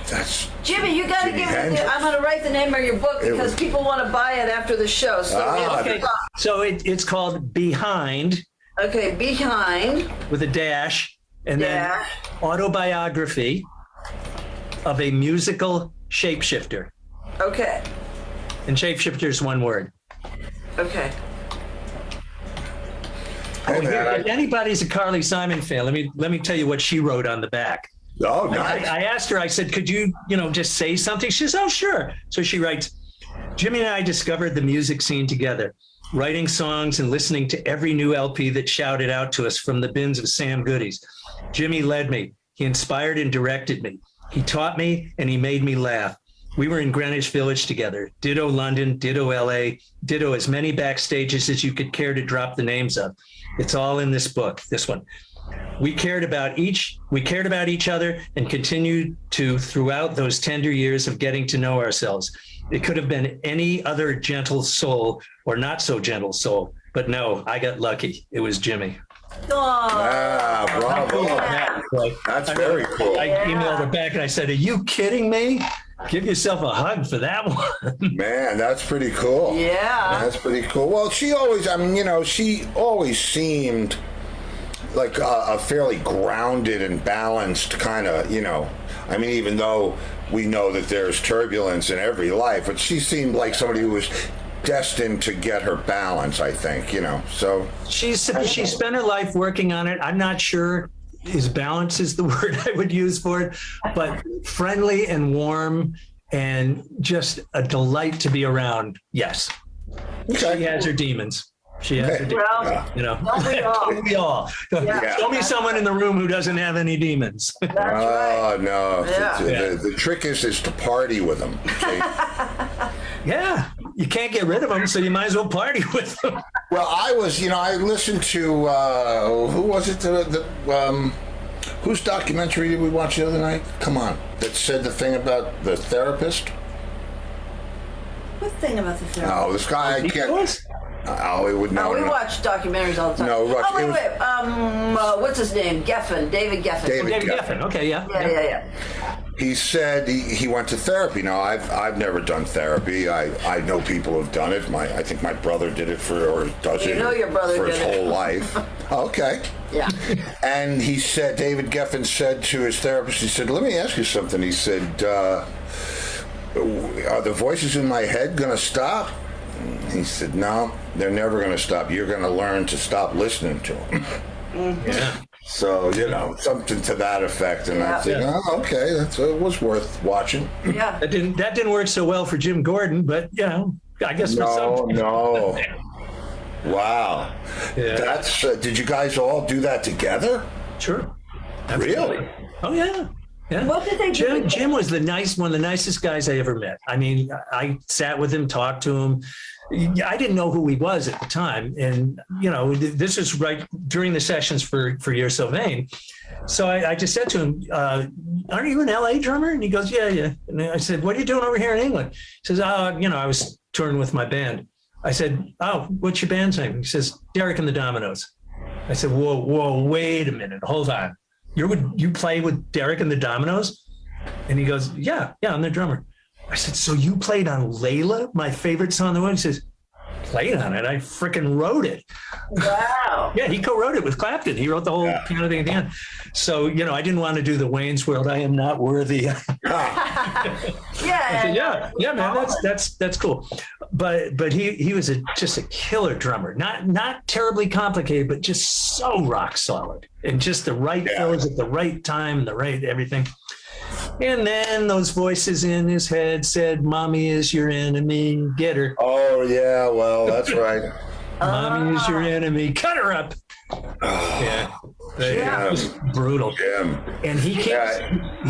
That's Jimmy, you got to Jimi give me. Hendrix. I'm going to write the name of your book It because was- people want to buy it after the show. So Okay. So it's called Behind okay, behind. with a dash and then Dash. autobiography of a musical shapeshifter. Okay, And shapeshifter is one word. okay. hey, man, If anybody's a Carly Simon fan, let me tell you what she wrote on the back. oh, nice. I asked her, I said, could you, just say something? She says, oh, sure. So she writes, Jimmy and I discovered the music scene together, writing songs and listening to every new LP that shouted out to us from the bins of Sam Goodies. Jimmy led me. He inspired and directed me. He taught me and he made me laugh. We were in Greenwich Village together, ditto London, ditto LA, ditto as many backstages as you could care to drop the names of. It's all in this book, this one. We cared about each other and continued to throughout those tender years of getting to know ourselves. It could have been any other gentle soul or not so gentle soul, but no, I got lucky. It was Jimmy. Ah, bravo. That's very cool. I emailed her back and I said, are you kidding me? Give yourself a hug for that one. Man, that's pretty cool. Yeah. That's pretty cool. Well, she always seemed like a fairly grounded and balanced kind of, I mean, even though we know that there's turbulence in every life, but she seemed like somebody who was destined to get her balance, I think, so. She spent her life working on it. I'm not sure his balance is the word I would use for it, but friendly and warm and just a delight to be around. Yes. Okay. She has her demons. She has her demons. Well, don't we all? Don't we all? Yeah. Show me someone in the room who doesn't have any demons. That's right. Oh, no. Yeah. The trick is to party with them. Yeah, you can't get rid of them, so you might as well party with them. Well, I listened to, who was it? Whose documentary did we watch the other night? Come on. That said the thing about the therapist? What thing about the film? Oh, this guy, I can't. Oh, it would know. We watch documentaries all the time. No, we watch- Oh, it was- wait. What's his name? Geffen. David Geffen. David David Geffen. Geffen. Okay, yeah. Yeah. He said he went to therapy. Now, I've never done therapy. I know people who've done it. I think my brother did it or does You it know your brother for his did it. whole life. Okay. Yeah. And he said, David Geffen said to his therapist, he said, let me ask you something. He said, are the voices in my head going to stop? He said, no, they're never going to stop. You're going to learn to stop listening to them. Yeah. So, something to that effect. And I said, Yeah. oh, okay, it was worth watching. Yeah. That didn't work so well for Jim Gordon, but I guess for some. No. Wow. Yeah. That's, did you guys all do that together? Sure. Really? Oh yeah. Yeah. What did they do? Jim was one of the nicest guys I ever met. I mean, I sat with him, talked to him. I didn't know who he was at the time. And, this is right during the sessions for You're So Vain. So I just said to him, aren't you an LA drummer? And he goes, yeah. And I said, what are you doing over here in England? He says, I was touring with my band. I said, oh, what's your band's name? He says, Derek and the Dominoes. I said, whoa, wait a minute. Hold on. You play with Derek and the Dominoes? And he goes, yeah, I'm the drummer. I said, so you played on Layla, my favorite song in the world? He says, played on it. I freaking wrote it. Wow. Yeah, he co-wrote it with Clapton. He wrote the whole piano thing at the end. So, I didn't want to do the Wayne's World. I am not worthy. Yeah. Said, yeah, man, that's cool. But he was just a killer drummer. Not terribly complicated, but just so rock solid and just the right fills at the right time, the right everything. And then those voices in his head said, "Mommy is your enemy. Get her." Oh yeah, well that's right. Mommy is your enemy. Cut her up. Yeah. It was brutal. Jim. And he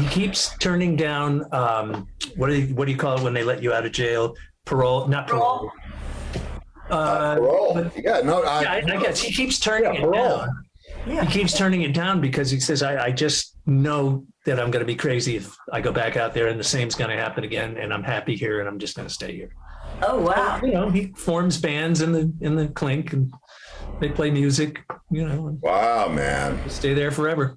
keeps turning down what do you call it when they let you out of jail? Parole, not parole. Parole. I guess he keeps turning it down. Yeah. He keeps turning it down because he says, I just know that I'm going to be crazy if I go back out there and the same's going to happen again, and I'm happy here and I'm just going to stay here. Oh wow. He forms bands in the Clink and they play music, and Wow, man. stay there forever.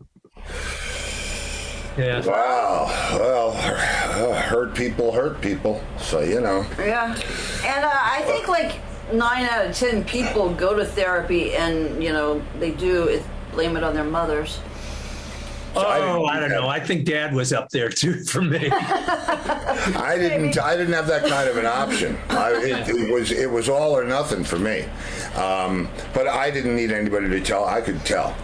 Yeah. Wow. Well, hurt people. So, Yeah. And I think like 9 out of 10 people go to therapy and, they do blame it on their mothers. I don't know. I think Dad was up there too for me. I didn't have that kind of an option. It was all or nothing for me. But I didn't need anybody to tell. I could tell.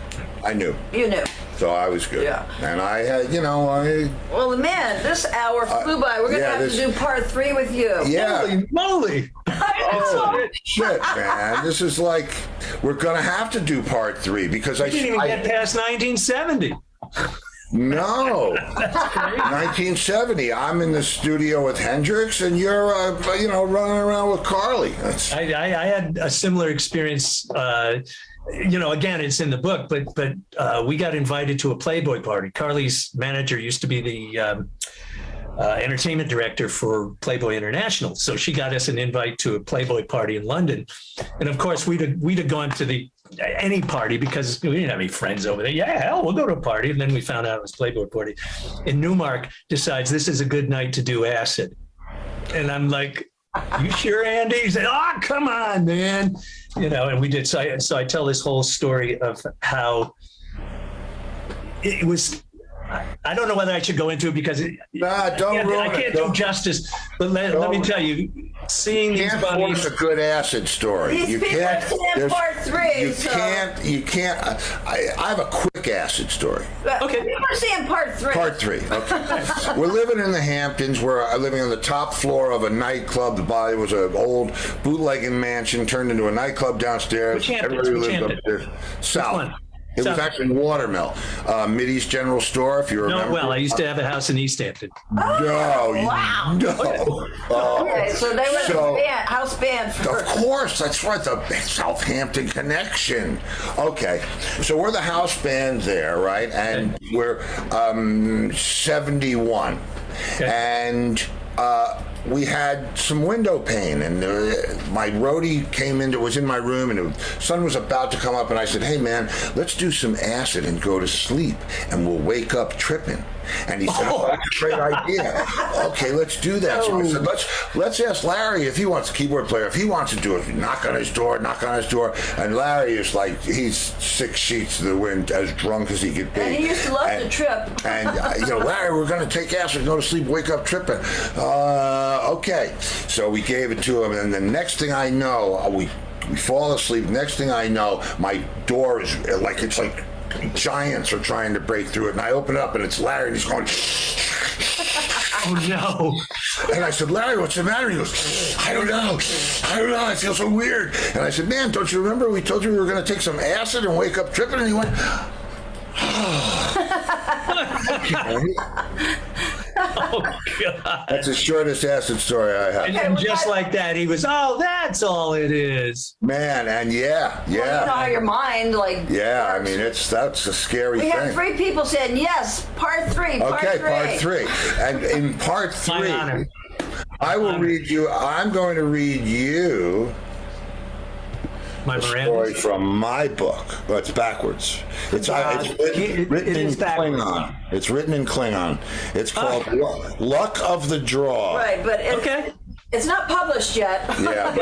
I knew. You knew. So I was good. Yeah. And I had, Well, man, this hour flew by. We're going to have to do part 3 with you. Yeah. Holy moly. Oh, shit, man. This is like, we're going to have to do part 3 because I didn't even get past 1970. No. 1970. I'm in the studio with Hendrix and you're, running around with Carly. I had a similar experience. Again, it's in the book, but we got invited to a Playboy party. Carly's manager used to be the entertainment director for Playboy International, so she got us an invite to a Playboy party in London. And of course, we'd have gone to any party because we didn't have any friends over there. Yeah, hell, we'll go to a party. And then we found out it was Playboy party. And Newmark decides this is a good night to do acid. And I'm like, you sure, Andy? He said, oh, come on, man. And we did. So I tell this whole story of how it was. I don't know whether I should go into it because don't ruin I can't do justice. But let me tell you, seeing these bodies. Force a good acid story. These people are saying part 3. You can't. I have a quick acid story. Okay. People are saying part 3. Part 3. Okay. We're living in the Hamptons. We're living on the top floor of a nightclub. The body was an old bootlegging mansion turned into a nightclub downstairs. Which Hamptons? Everybody lived Which upstairs. South. one? It was actually Watermill. Mid-East General Store, if you remember. No, well, I used to have a house in East Hampton. Wow. No. Okay, so they were house band for. Of course, that's right, the Southampton connection. Okay, so we're the house band there, right? And we're 71. Okay. And we had some window pane, and my roadie was in my room, and the sun was about to come up, and I said, hey man, let's do some acid and go to sleep, and we'll wake up tripping. And he said, oh, that's a great idea. Okay, let's do that. So I said, let's ask Larry if he wants a keyboard player. If he wants to do it, knock on his door. And Larry is like, he's 6 sheets to the wind, as drunk as he could be. And he used to love to trip. And, Larry, we're going to take acid, go to sleep, wake up tripping. Okay. So we gave it to him, and the next thing I know, we fall asleep. Next thing I know, my door is it's like giants are trying to break through it, and I open it up and it's Larry, and he's going oh no. And I said, Larry, what's the matter? He goes, I don't know, I feel so weird. And I said, man, don't you remember we told you we were going to take some acid and wake up tripping? And he went, Oh God. That's the shortest acid story I have. And just like that, he was, that's all it is. Man, and yeah. Well, you know how your mind Yeah, I mean that's a scary thing. We have 3 people saying yes, part 3. Okay, part 3. And in part 3, I'm going to read you My a story Miranda's. from my book. Well, it's backwards. It's written it in is backwards. Klingon. It's written in Klingon. It's called Luck of the Draw. Right, but Okay. it's not published yet. Yeah,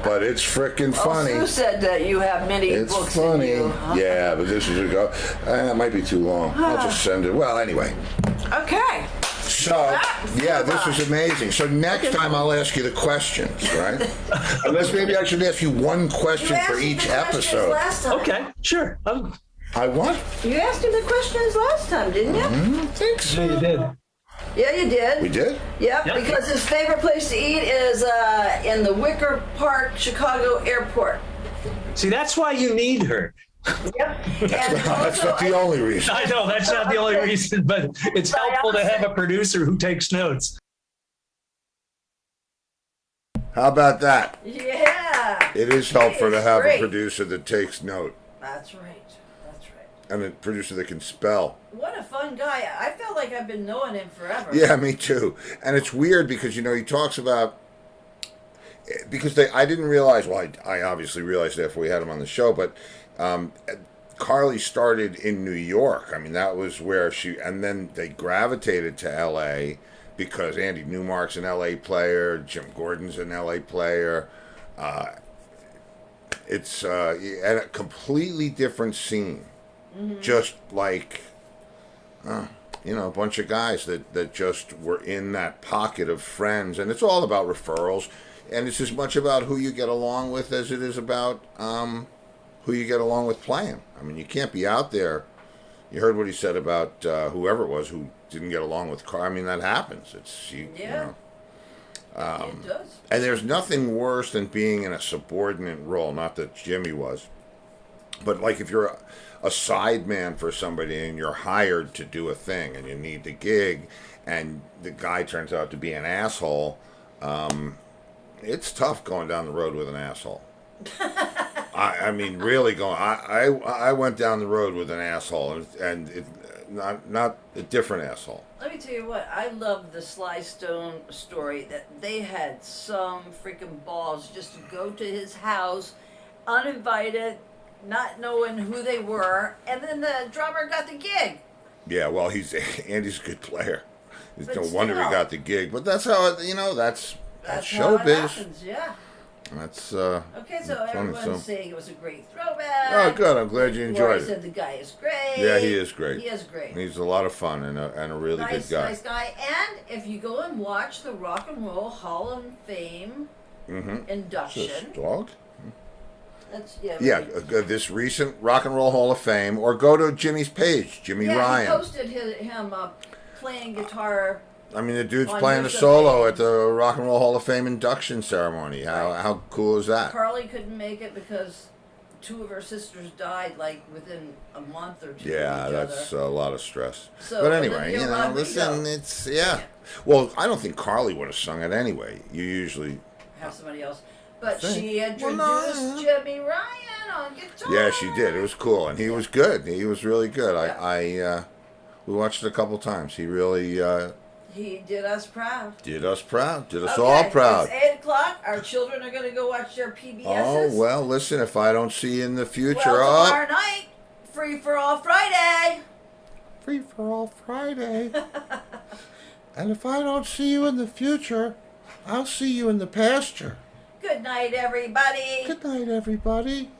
but it's freaking funny. Sue said that you have many It's books funny. in you. Yeah, but this is a go. It might be too long. I'll just send it. Well, anyway. Okay. So, yeah, this was amazing. So next time I'll ask you the questions, right? Unless maybe I should ask you one question You for asked me each the questions episode. last time. Okay. Sure. I what? You asked him the questions last time, didn't you? I don't think so. Yeah, you did. Yeah, you did. We did? Yep, Yep. because his favorite place to eat is in the Wicker Park, Chicago airport. See, that's why you need her. Yep. And That's not the only reason. I know that's not the only reason, but it's helpful to have a producer who takes notes. How about that? Yeah. It is helpful to It's have great. a producer that takes note That's right. That's right. and a producer that can spell. What a fun guy. I feel like I've been knowing him forever. Yeah, me too. And it's weird because, you know, he talks about, because I didn't realize, well, I obviously realized after we had him on the show, but Carly started in New York. I mean, that was where and then they gravitated to L.A. because Andy Newmark's an L.A. player, Jim Gordon's an L.A. player. It's a completely different scene. Mm-hmm. Just like, you know, a bunch of guys that just were in that pocket of friends. And it's all about referrals. And it's as much about who you get along with as it is about who you get along with playing. I mean, you can't be out there. You heard what he said about whoever it was who didn't get along with Carl. I mean, that happens. You know. It does. And there's nothing worse than being in a subordinate role. Not that Jimmy was. But, like, if you're a side man for somebody and you're hired to do a thing and you need the gig and the guy turns out to be an asshole, it's tough going down the road with an asshole. I mean, really going. I went down the road with an asshole, and it, not a different asshole. Let me tell you what, I love the Sly Stone story that they had some freaking balls just to go to his house, uninvited, not knowing who they were, and then the drummer got the gig. Yeah, well, Andy's a good player. It's But no wonder he still. got the gig. But that's how that's That's how it showbiz. happens, yeah. That's Okay, so funny, everyone's saying it was a great throwback. Oh, good. I'm glad you Lori enjoyed said it. the guy is great. Yeah, he is great. He is great. He's a lot of fun and a really Nice, good guy. nice guy. And if you go and watch the Rock and Roll Hall of Fame induction, Is this dog? that's yeah. Yeah, this recent Rock and Roll Hall of Fame, or go to Jimmy's page, Jimmy Yeah, Ryan. he posted him playing guitar. I mean, the dude's On playing a your solo domain. at the Rock and Roll Hall of Fame induction ceremony. How cool is that? Carly couldn't make it because two of her sisters died like within a month or two. Yeah, of each that's other. a lot of stress. So, But anyway, Olivia you know, Rodrigo. listen, it's Well, I don't think Carly would have sung it anyway. You usually. Have somebody else. But think. she introduced Well, no. Jimmy Ryan on guitar. Yeah, she did. It was cool, and he was good. He was really good. Yeah. We watched it a couple times. He really He did us proud. did us proud. Did us Okay, all proud. It's 8:00. Our children are going to go watch their PBSs. Oh well, listen. If I don't see you in the future, Well, tomorrow night, Free for All Friday. Free for All Friday. And if I don't see you in the future, I'll see you in the pasture. Good night, everybody. Good night, everybody.